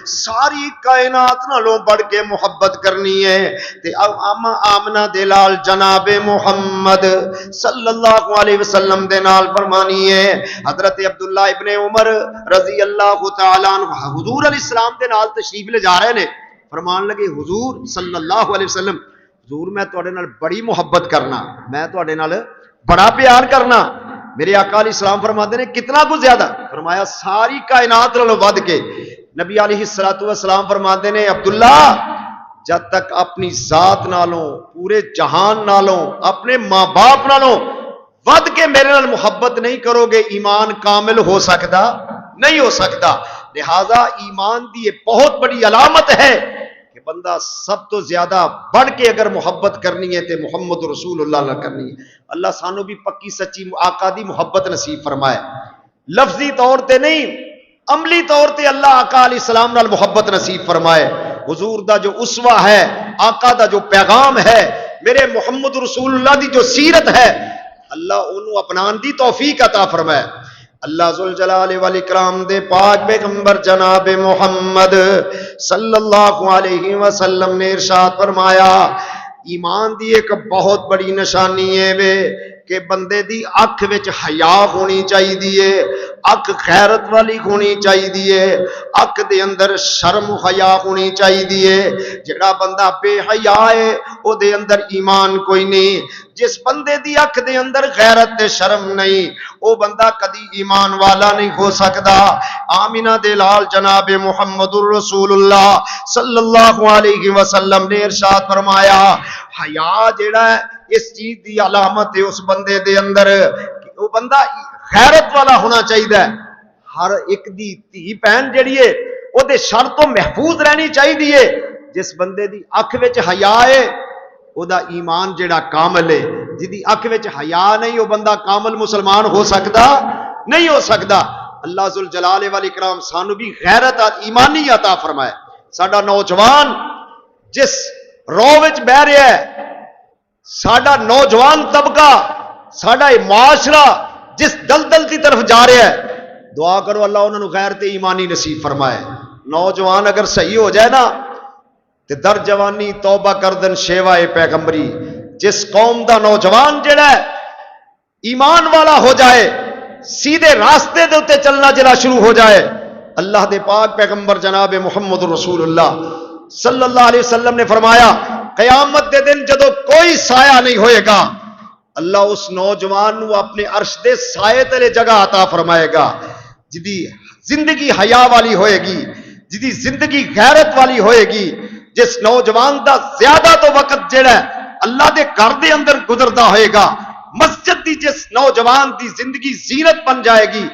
[SPEAKER 2] ساری کائنات نالوں بڑھ کے محبت کرنی ہے تے آمنہ دے لال جناب محمد صلی اللہ علیہ وسلم دے نال فرمانی ہے حضرت عبداللہ ابن عمر رضی اللہ تعالیٰ عنہ حضور علیہ السلام دے نال تشریف لے جا رہے ہیں فرمان لگے حضور صلی اللہ علیہ وسلم حضور میں تواڈے نال بڑی محبت کرنا میں تواڈے نال بڑا پیار کرنا میرے آقا علیہ السلام فرماتے ہیں کتنا کچھ زیادہ؟ فرمایا ساری کائنات نالوں ود کے۔ نبی علیہ السلام فرماتے ہیں عبداللہ جب تک اپنی ذات نالوں، پورے جہان نالوں، اپنے ماں باپ نالوں ود کے میرے نال محبت نہیں کرو گے، ایمان کامل ہو سکتا نہیں ہو سکتا۔ لہذا ایمان دی یہ بہت بڑی علامت ہے کہ بندہ سب تو زیادہ بڑھ کے اگر محبت کرنی ہے تو محمد رسول اللہ نہ کرنی ہے۔ اللہ سانو بھی پکی سچی آقا دی محبت نصیب فرمائے، لفظی طور تے نہیں عملی طور تے اللہ آقا علیہ السلام نال محبت نصیب فرمائے۔ حضور دا جو اسوہ ہے، آقا دا جو پیغام ہے، میرے محمد رسول اللہ دی جو سیرت ہے، اللہ انہوں اپنان دی توفیق عطا فرمائے۔ اللہ ذوالجلال والاکرام دے پاک پیغمبر جناب محمد صلی اللہ علیہ وسلم نے ارشاد فرمایا ایمان دی ایک بہت بڑی نشانی ہے وے کہ بندے دی اکھ وچ حیا ہونی چاہیے، اکھ غیرت والی ہونی چاہیے، اکھ دے اندر شرم حیا ہونی چاہیے۔ جڑا بندہ بے حیا ہے او دے اندر ایمان کوئی نہیں، جس بندے دی اکھ دے اندر غیرت تے شرم نہیں او بندہ کدی ایمان والا نہیں ہو سکدا۔ آمینہ دے لال جناب محمد الرسول اللہ صلی اللہ علیہ وسلم نے ارشاد فرمایا حیا جڑا ہے اس چیز دی علامت ہے اس بندے دے اندر کہ وہ بندہ غیرت والا ہونا چاہیے۔ ہر ایک دی دھی بہن جڑی ہے او دے شر تو محفوظ رہنی چاہیے۔ جس بندے دی اکھ وچ حیا ہے او دا ایمان جڑا کامل ہے، جدی اکھ وچ حیا نہیں وہ بندہ کامل مسلمان ہو سکتا نہیں ہو سکتا۔ اللہ ذوالجلال والاکرام سانو بھی غیرت ایمانی عطا فرمائے۔ ساڈا نوجوان جس رو وچ بہ رہا ہے، ساڈا نوجوان طبقہ، ساڈا معاشرہ جس دلدل کی طرف جا رہا ہے، دعا کرو اللہ انہوں نے غیرت ایمانی نصیب فرمائے۔ نوجوان اگر صحیح ہو جائے نا تو در جوانی توبہ کردن شیوائے پیغمبری۔ جس قوم دا نوجوان جڑا ہے ایمان والا ہو جائے، سیدھے راستے دے اتے چلنا جلا شروع ہو جائے، اللہ دے پاک پیغمبر جناب محمد رسول اللہ صلی اللہ علیہ وسلم نے فرمایا قیامت دے دن جدو کوئی سایہ نہیں ہوئے گا، اللہ اس نوجوان نو اپنے عرش دے سائے تلے جگہ عطا فرمائے گا۔ جدی زندگی حیا والی ہوئے گی، جدی زندگی غیرت والی ہوئے گی، جس نوجوان دا زیادہ تو وقت جڑا ہے اللہ دے گھر دے اندر گزردا ہوئے گا، مسجد دی جس نوجوان دی زندگی زینت بن جائے گی،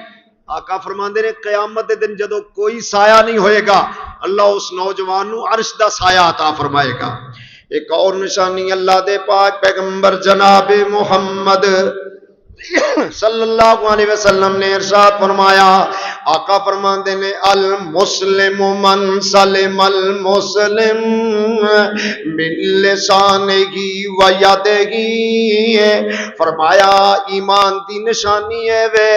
[SPEAKER 2] آقا فرماندے نے قیامت دے دن جدو کوئی سایہ نہیں ہوئے گا اللہ اس نوجوان نو عرش دا سایہ عطا فرمائے گا۔ ایک اور نشانی اللہ دے پاک پیغمبر جناب محمد صلی اللہ علیہ وسلم نے ارشاد فرمایا، آقا فرماندے نے المسلم من سلم المسلم من لسانہ و یدہ، فرمایا ایمان دی نشانی ہے وے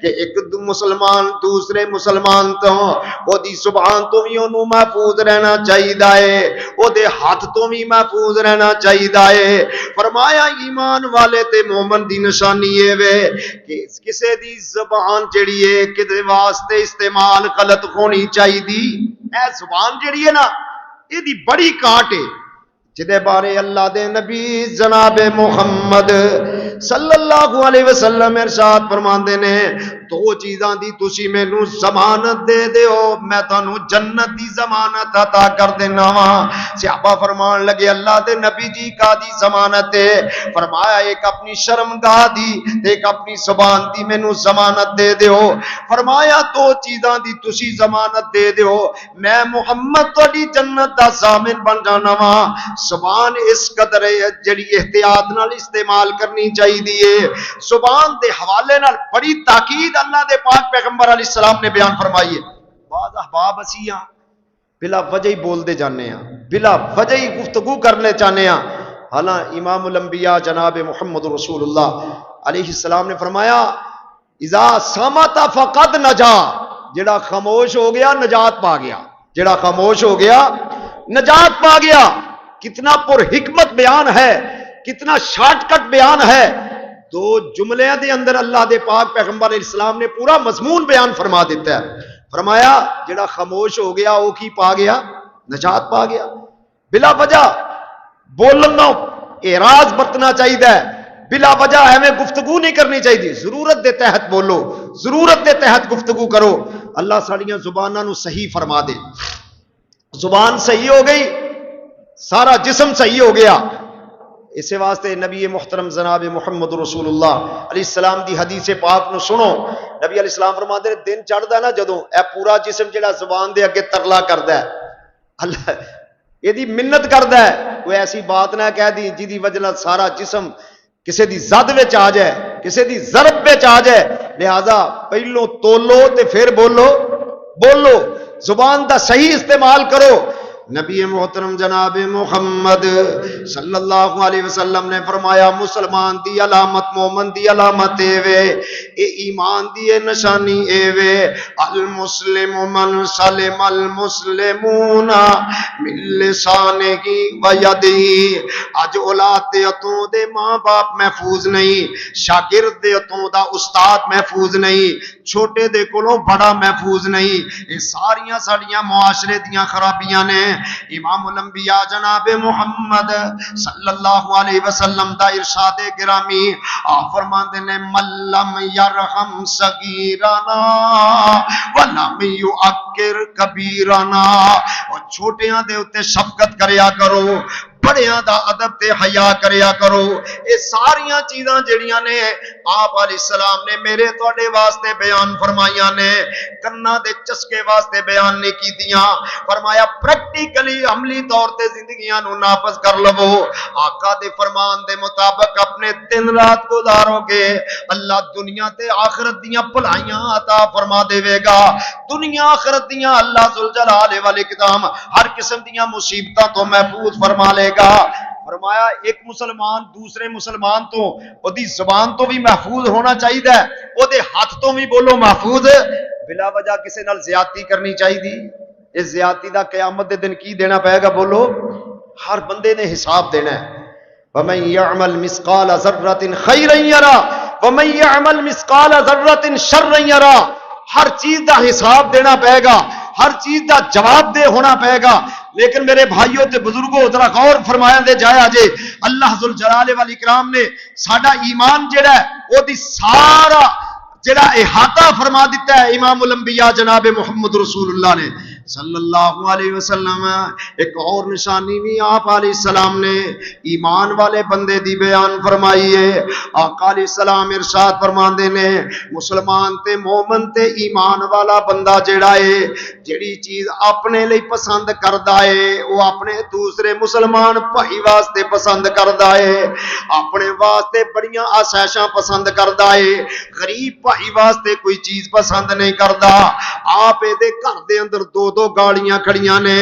[SPEAKER 2] کہ ایک مسلمان دوسرے مسلمان تو او دی زبان تو بھی انہوں محفوظ رہنا چاہیے، او دے ہاتھ تو بھی محفوظ رہنا چاہیے۔ فرمایا ایمان والے تے مومن دی نشانی ہے وے کہ کسے دی زبان جڑی ہے کدے واسطے استعمال غلط ہونی چاہیے۔ اے زبان جڑی ہے نا یہ دی بڑی کاٹ ہے، جدے بارے اللہ دے نبی جناب محمد صلی اللہ علیہ وسلم ارشاد فرماندے نے دو چیزاں دی تسی مینوں ضمانت دے دیو میں تانوں جنت دی ضمانت عطا کر دینا وا۔ صحابہ فرمان لگے اللہ دے نبی جی کا دی ضمانت ہے؟ فرمایا ایک اپنی شرمگاہ دی ایک اپنی زبان دی مینوں ضمانت دے دیو۔ فرمایا دو چیزاں دی تسی ضمانت دے دیو میں محمد تہاڈی جنت دا ضامن بن جانا وا۔ زبان اس قدر ہے جڑی احتیاط نال استعمال کرنی چاہیے۔ زبان دے حوالے نال بڑی تاکید اللہ دے پاک پیغمبر علیہ السلام نے بیان فرمائی ہے۔ بعض احباب اسی ہاں بلا وجہ ہی بول دے جانے ہیں، بلا وجہ ہی گفتگو کرنے چاہنے ہیں، حالاں امام الانبیاء جناب محمد رسول اللہ علیہ السلام نے فرمایا اذا صمت فقد نجا، جڑا خاموش ہو گیا نجات پا گیا، جڑا خاموش ہو گیا نجات پا گیا۔ کتنا پر حکمت بیان ہے، کتنا شارٹ کٹ بیان ہے، دو جملے دے اندر اللہ دے پاک پیغمبر علیہ السلام نے پورا مضمون بیان فرما دیتا ہے۔ فرمایا جڑا خاموش ہو گیا وہ کی پا گیا؟ نجات پا گیا۔ بلا وجہ بولنا اعراض برتنا چاہیے، بلا وجہ ایویں گفتگو نہیں کرنی چاہیے، ضرورت دے تحت بولو، ضرورت دے تحت گفتگو کرو۔ اللہ ساڑیاں زباناں نو صحیح فرما دے۔ زبان صحیح ہو گئی، سارا جسم صحیح ہو گیا۔ اسی واسطے نبی محترم جناب محمد رسول اللہ علیہ السلام دی حدیث پاک نو سنو۔ نبی علیہ السلام فرماتے ہیں دن چڑھدا ہے نا جدوں، اے پورا جسم جڑا زبان دے اگے ترلا کردا ہے، اللہ یہ دی منت کردا ہے، کوئی ایسی بات نہ کہہ دی جی دی وجہ نال سارا جسم کسے دی زد وچ آ جائے، کسے دی ضرب وچ آ جائے۔ لہذا پہلو تولو تے پھر بولو، زبان دا صحیح استعمال کرو۔ نبی محترم جناب محمد صلی اللہ علیہ وسلم نے فرمایا مسلمان دی علامت، مومن دی علامت اے وے، اے ایمان دی اے نشانی اے وے، المسلم من سلم المسلمون من لسانہ و یدہ۔ اج اولاد دے ہتھوں دے ماں باپ محفوظ نہیں، شاگرد دے ہتھوں دا استاد محفوظ نہیں، چھوٹے دے کولوں بڑا محفوظ نہیں۔ یہ ساریاں ساڑیاں معاشرے دیاں خرابیاں نے۔ امام الانبیاء جناب محمد صلی اللہ علیہ وسلم دا ارشاد گرامی آپ فرماندے نے من لم یرحم صغیرنا ولم یعکر کبیرنا۔ اور چھوٹیاں دے اوتے شفقت کریا کرو، بڑیاں دا ادب تے حیا کریا کرو۔ یہ ساریاں چیزاں جڑیاں نے آپ علیہ السلام نے میرے تواڈے واسطے بیان فرمائیاں نے، کنا دے چسکے واسطے بیان نہیں کیتیاں۔ فرمایا پریکٹیکلی عملی طور تے زندگیاں نو نافذ کر لو۔ آقا دے فرمان دے مطابق اپنے دن رات گزارو گے، اللہ دنیا تے آخرت دیاں بھلائیاں عطا فرما دے گا۔ دنیا آخرت دیاں اللہ ذوالجلال والاکرام ہر قسم دیاں مصیبتاں تو محفوظ فرما لے گا۔ فرمایا ایک مسلمان دوسرے مسلمان تو او دی زبان تو بھی محفوظ ہونا چاہیے، او دے ہاتھ تو بھی بولو محفوظ، بلا وجہ کسے نال زیادتی کرنی چاہیے۔ اس زیادتی دا قیامت دے دن کی دینا پائے گا بولو؟ ہر بندے نے حساب دینا ہے۔ وَمَن يَعْمَلْ مِثْقَالَ ذَرَّةٍ خَيْرًا يَرَهُ وَمَن يَعْمَلْ مِثْقَالَ ذَرَّةٍ شَرًّا يَرَهُ۔ ہر چیز دا حساب دینا پائے گا، ہر چیز دا جواب دہ ہونا پائے گا۔ لیکن میرے بھائیوں تے بزرگوں ذرا غور فرمایا دے جایا جے، اللہ ذوالجلال والاکرام نے ساڈا ایمان جڑا ہے او دی سارا جڑا احاطہ فرما دیتا ہے امام الانبیاء جناب محمد رسول اللہ نے صلی اللہ علیہ وسلم۔ ایک اور نشانی بھی آپ علیہ السلام نے ایمان والے بندے دی بیان فرمائی ہے۔ آقا علیہ السلام ارشاد فرماندے نے مسلمان تے مومن تے ایمان والا بندہ جڑا ہے جڑی چیز اپنے لئی پسند کردا ہے وہ اپنے دوسرے مسلمان بھائی واسطے پسند کردا ہے، اپنے واسطے بڑیاں آسائشاں پسند کردا ہے، غریب بھائی واسطے کوئی چیز پسند نہیں کردا۔ آپ دے گھر دے اندر دو گاڑیاں کھڑیاں نے،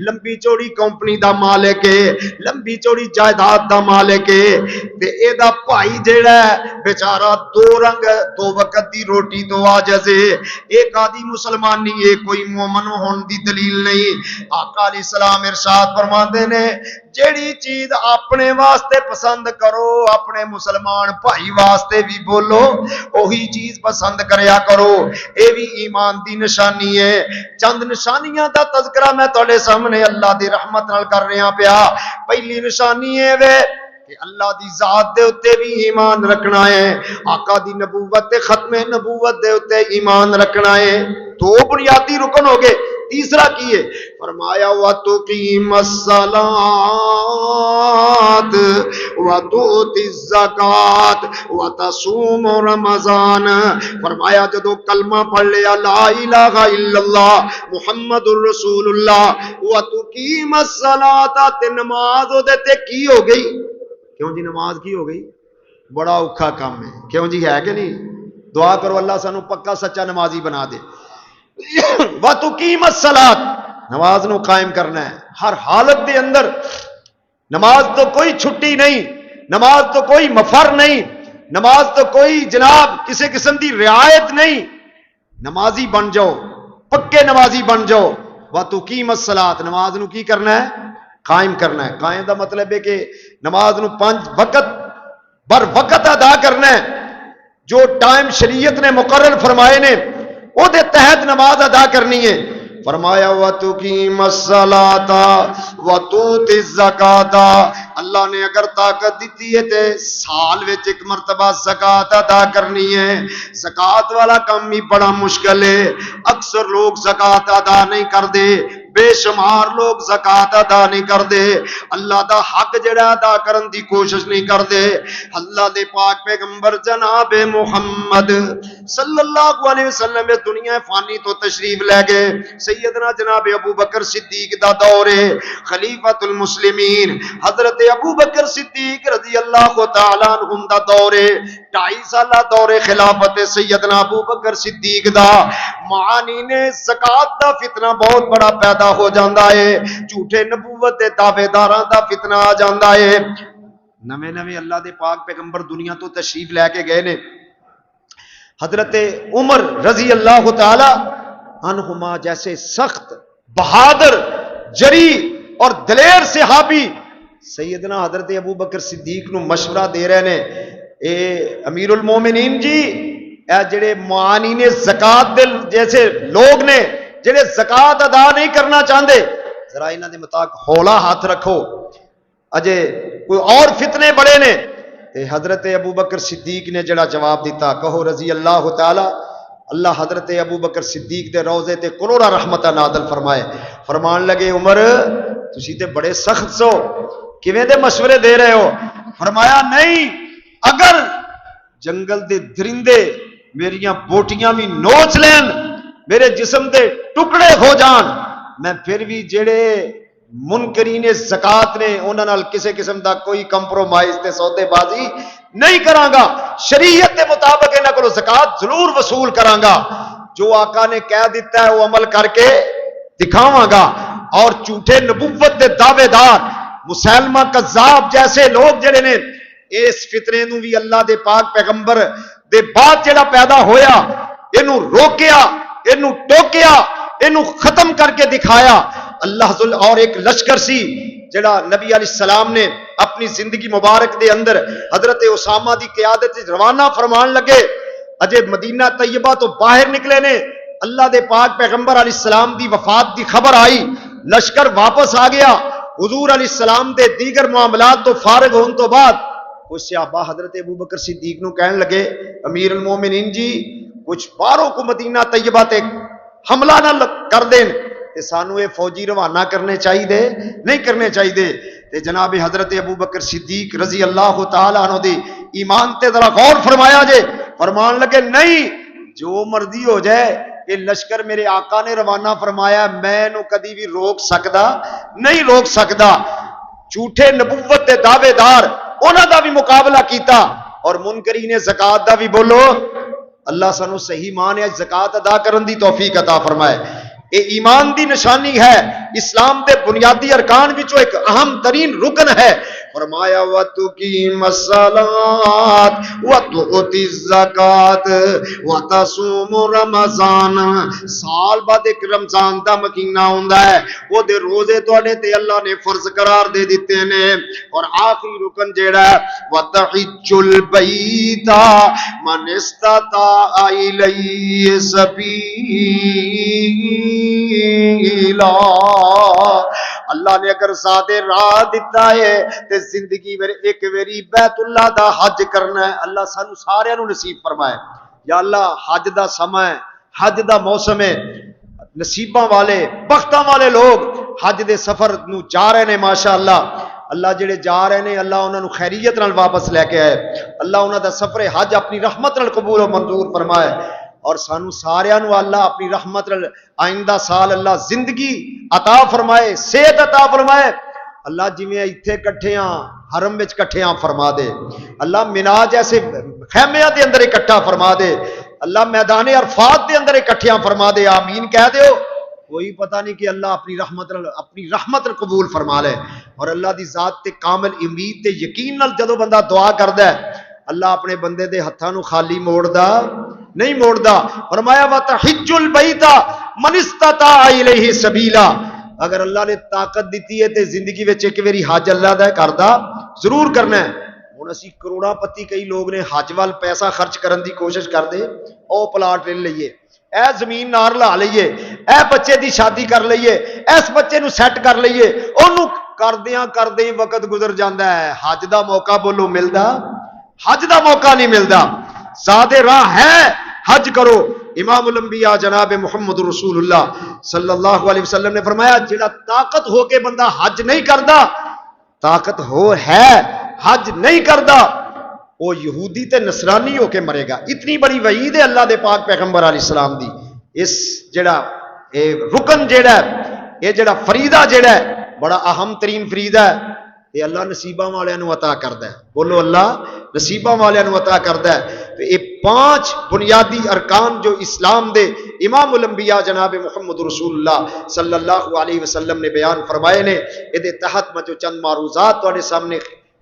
[SPEAKER 2] لمبی چوڑی کمپنی دا مالک ہے، لمبی چوڑی جائیداد دا مالک ہے، تے اے دا بھائی جیڑا ہے بیچارہ دو رنگ دو وقت دی روٹی تو عاجز ہے۔ ایک آدھی مسلمان نہیں ہے، کوئی مومن ہون دی دلیل نہیں۔ آقا علیہ السلام ارشاد فرماندے نے جیڑی چیز اپنے واسطے پسند کرو اپنے مسلمان بھائی واسطے بھی بولو وہی چیز پسند کریا کرو۔ اے بھی ایمان دی نشانی ہے۔ چند نشانیاں دا تذکرہ میں تھوڑے سامنے اللہ دی رحمت نال کر رہا پیا۔ پہلی نشانی ہے وے کہ اللہ دی ذات دے اتے بھی ایمان رکھنا ہے، آقا دی نبوت تے ختم نبوت دے اتے ایمان رکھنا ہے۔ دو بنیادی رکن ہو گئے، تیسرا کی ہے فرمایا وَتُقِيمَ الصَّلَاةَ وَتُؤْتِ الزَّكَاةَ وَتَصُومُ رمضان۔ فرمایا جدو کلمہ پڑھ لیا لا الہ الا اللہ محمد الرسول اللہ وَتُقِيمَ الصَّلَاةَ تے نماز دیتے کی ہو گئی؟ کیوں جی نماز کی ہو گئی؟ بڑا اوکھا کام ہے، کیوں جی ہے کہ نہیں؟ دعا کرو اللہ سانو پکا سچا نمازی بنا دے۔ وَتُقِيمَ الصَّلَاةَ نماز نو قائم کرنا ہے ہر حالت دے اندر۔ نماز تو کوئی چھٹی نہیں، نماز تو کوئی مفر نہیں، نماز تو کوئی جناب کسی قسم دی رعایت نہیں۔ نمازی بن جاؤ، پکے نمازی بن جاؤ۔ وَتُقِيمَ الصَّلَاةَ نماز نو کی کرنا ہے؟ قائم کرنا ہے۔ قائم دا مطلب ہے کہ نماز نو 5 وقت بر وقت ادا کرنا ہے۔ جو ٹائم شریعت نے مقرر فرمائے نے او دے تحت نماز ادا کرنی ہے۔ فرمایا وَتُقِيمَ الصَّلَاةَ وَتُؤْتِ الزَّكَاةَ، اللہ نے اگر طاقت دیتی ہے تے سال وچ ایک مرتبہ زکات ادا کرنی ہے۔ زکات والا کام بھی بڑا مشکل ہے، اکثر لوگ زکات ادا نہیں کردے، بے شمار لوگ زکات ادا نہیں کردے، اللہ دا حق جڑا ادا کرن دی کوشش نہیں کردے۔ اللہ دے پاک پیغمبر جناب محمد صلی اللہ علیہ وسلم اس دنیا فانی تو تشریف لے گئے، سیدنا جناب ابو بکر صدیق دا دور ہے، خلیفۃ المسلمین حضرت ابو بکر صدیق رضی اللہ تعالی عنہ دا دور ہے، 2.5 سالہ دور خلافت سیدنا ابو بکر صدیق دا۔ معانی نے زکات دا فتنہ بہت بڑا پیدا ہو جاندا ہے، جھوٹے نبوت دے دعوے داراں دا فتنہ آ جاندا ہے۔ نویں نویں اللہ دے پاک پیغمبر دنیا تو تشریف لے کے گئے نے، حضرت عمر رضی اللہ تعالی عنہما جیسے سخت بہادر جری اور دلیر صحابی سیدنا حضرت ابو بکر صدیق نو مشورہ دے رہے نے، اے امیر المومنین جی، اے جڑے معانی نے زکات دل جیسے لوگ نے جڑے زکات ادا نہیں کرنا چاہتے، ذرا انہاں دے مطابق ہولا ہاتھ رکھو، اجے کوئی اور فتنے بڑے نے۔ تے حضرت ابو بکر صدیق نے جڑا جواب دیتا، کہو رضی اللہ تعالی، اللہ حضرت ابو بکر صدیق دے روزے تے کروڑا رحمتہ نازل فرمائے، فرمان لگے عمر تسی تے بڑے سخت سو، کیویں دے مشورے دے رہے ہو؟ فرمایا نہیں، اگر جنگل دے درندے میریاں بوٹیاں بھی نوچ لین، میرے جسم دے ٹکڑے ہو جان، میں پھر بھی جڑے منکرین زکات نے انہاں نال کسے قسم دا کوئی کمپرومائز تے سودے بازی نہیں کراں گا، شریعت کے مطابق انہاں کولوں زکات ضرور وصول کراں گا، جو آقا نے کہہ دیتا ہے وہ عمل کر کے دکھاواں گا۔ اور جھوٹے نبوت دے دعوے دار مسلمہ کذاب جیسے لوگ جڑے نے، اس فتنے نو بھی اللہ دے پاک پیغمبر دے بعد جڑا پیدا ہویا، اینو روکیا، اینو ٹوکیا، اینو ختم کر کے دکھایا اللہ ذل۔ اور ایک لشکر سی جڑا نبی علیہ السلام نے اپنی زندگی مبارک دے اندر حضرت اسامہ دی قیادت روانہ فرمان لگے، اجے مدینہ طیبہ تو باہر نکلے نے، اللہ دے پاک پیغمبر علیہ السلام دی وفات دی خبر آئی، لشکر واپس آ گیا، حضور علیہ السلام دے دیگر معاملات تو فارغ ہون تو بعد کچھ صحابہ حضرت ابو بکر صدیق نو کہنے لگے، امیر المومنین جی کچھ باہروں کو مدینہ طیبہ تے حملہ نہ کر دیں تے سانو یہ فوجی روانہ کرنے چاہیے دے نہیں کرنے چاہیے دے۔ تے جناب حضرت ابو بکر صدیق رضی اللہ تعالی عنہ دی ایمان تے ذرا غور فرمایا جے، فرمان لگے نہیں، جو مرضی ہو جائے، یہ لشکر میرے آقا نے روانہ فرمایا، میں نو کدی بھی روک سکدا نہیں روک سکدا۔ جھوٹے نبوت دے دعوے دار انہاں دا بھی مقابلہ کیتا، اور منکرین زکات دا بھی بولو، اللہ سانو صحیح مان ہے زکات ادا کرن دی توفیق عطا فرمائے۔ اے ایمان دی نشانی ہے، اسلام دے بنیادی ارکان وچوں ایک اہم ترین رکن ہے۔ فرمایا وَتُقِيمَ الصَّلَاةَ وَتُؤْتِ الزَّكَاةَ وَتَصُومُ رَمَضَانَ، سال بعد ایک رمضان دا مہینہ ہوندا ہے، وہ دے روزے تواڈے تے اللہ نے فرض قرار دے دتے نے۔ اور آخری رکن جیڑا ہے وَتَحِجُّ الْبَيْتَ مَنِ اسْتَطَاعَ إِلَيْهِ سَبِيلًا، اللہ نے اگر سادے راہ دیتا ہے تے زندگی میں ایک ویری بیت اللہ دا حج کرنا ہے، اللہ سانو سارے نو نصیب فرمائے۔ یا اللہ حج دا سماں ہے، حج دا موسم ہے، نصیباں والے بختاں والے لوگ حج دے سفر نو جا رہے نے ماشاءاللہ، اللہ جڑے جا رہے نے اللہ انہاں نو خیریت نال واپس لے کے آئے، اللہ انہاں دا سفر حج اپنی رحمت نال قبول و منظور فرمائے، اور سانو سارے نو اللہ اپنی رحمت نال آئندہ سال اللہ زندگی عطا فرمائے، صحت عطا فرمائے، اللہ جویں ایتھے کٹھے ہاں حرم وچ کٹھے ہاں فرما دے، اللہ مینا جیسے خیمیاں دے اندر اکٹھا فرما دے، اللہ میدان عرفات دے اندر اکٹھیاں فرما دے، آمین کہہ دیو، کوئی پتہ نہیں کہ اللہ اپنی رحمت قبول فرما لے۔ اور اللہ دی ذات تے کامل امید تے یقین نال جدوں بندہ دعا کردا ہے اللہ اپنے بندے دے ہتھاں نو خالی موڑدا نہیں موڑدا۔ فرمایا وَتَحِجُّ الْبَيْتَ مَنِ اسْتَطَاعَ إِلَيْهِ سَبِيلًا، اگر اللہ نے طاقت دیتی ہے تے زندگی وچ ایک واری حج اللہ دا کردا ضرور کرنا ہے۔ ہن اسی کروڑا پتی کئی لوگ نے حج وال پیسہ خرچ کرن دی کوشش کردے، او پلاٹ لے لئیے، اے زمین نار لا لئیے، اے بچے دی شادی کر لئیے، اس بچے نو سیٹ کر لئیے، انہوں کردیاں وقت گزر جاندہ ہے، حج دا موقع بولو ملدا؟ حج دا موقع نہیں ملدا۔ زیادہ راہ ہے، حج کرو۔ امام الانبیاء جناب محمد رسول اللہ صلی اللہ علیہ وسلم نے فرمایا جڑا طاقت ہو کے بندہ حج نہیں کردا، طاقت ہے حج نہیں کردا، وہ یہودی تے نصرانی ہو کے مرے گا۔ اتنی بڑی وعید ہے اللہ دے پاک پیغمبر علیہ السلام دی۔ اس جڑا رکن جڑا ہے، یہ جڑا فریضہ جڑا ہے، بڑا اہم ترین فریضہ ہے، یہ اللہ نصیبہ والے نو عطا کردا ہے۔ بولو اللہ نصیبہ والے نو عطا کردا ہے۔ تو یہ 5 بنیادی ارکان جو اسلام دے امام الانبیاء جناب محمد رسول اللہ صلی اللہ علیہ وسلم نے بیان فرمائے نے، یہ تحت میں جو چند معروضات تواڈے سامنے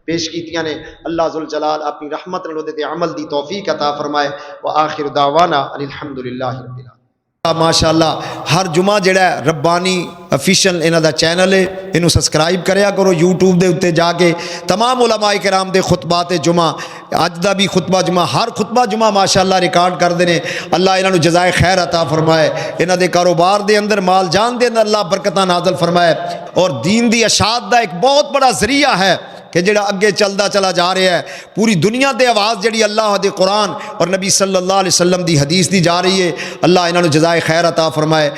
[SPEAKER 2] پیش کیتیاں نے، اللہ ذوالجلال اپنی رحمت نال دے عمل دی توفیق عطا فرمائے۔ وآخر دعوانا ان الحمدللہ رب العالمین۔ ماشاءاللہ ہر جمعہ جڑا ہے ربانی افیشل انہاں دا چینل ہے، انہوں سبسکرائب کریا کرو یوٹیوب دے اوتے جا کے۔ تمام علماء کرام دے خطبات جمعہ، اج دا بھی خطبہ جمعہ، ہر خطبہ جمعہ ماشاءاللہ ریکارڈ کر دینے۔ اللہ انہاں نو جزائے خیر عطا فرمائے، انہاں دے کاروبار دے اندر مال جان دے اندر اللہ برکتاں نازل فرمائے، اور دین دی اشاعت دا ایک بہت بڑا ذریعہ ہے کہ جڑا اگے چلدا چلا جا رہا ہے۔ پوری دنیا دے آواز جڑی اللہ دے قرآن اور نبی صلی اللہ علیہ وسلم دی حدیث دی جا رہی ہے۔ اللہ انہاں نو جزائے خیر عطا فرمائے۔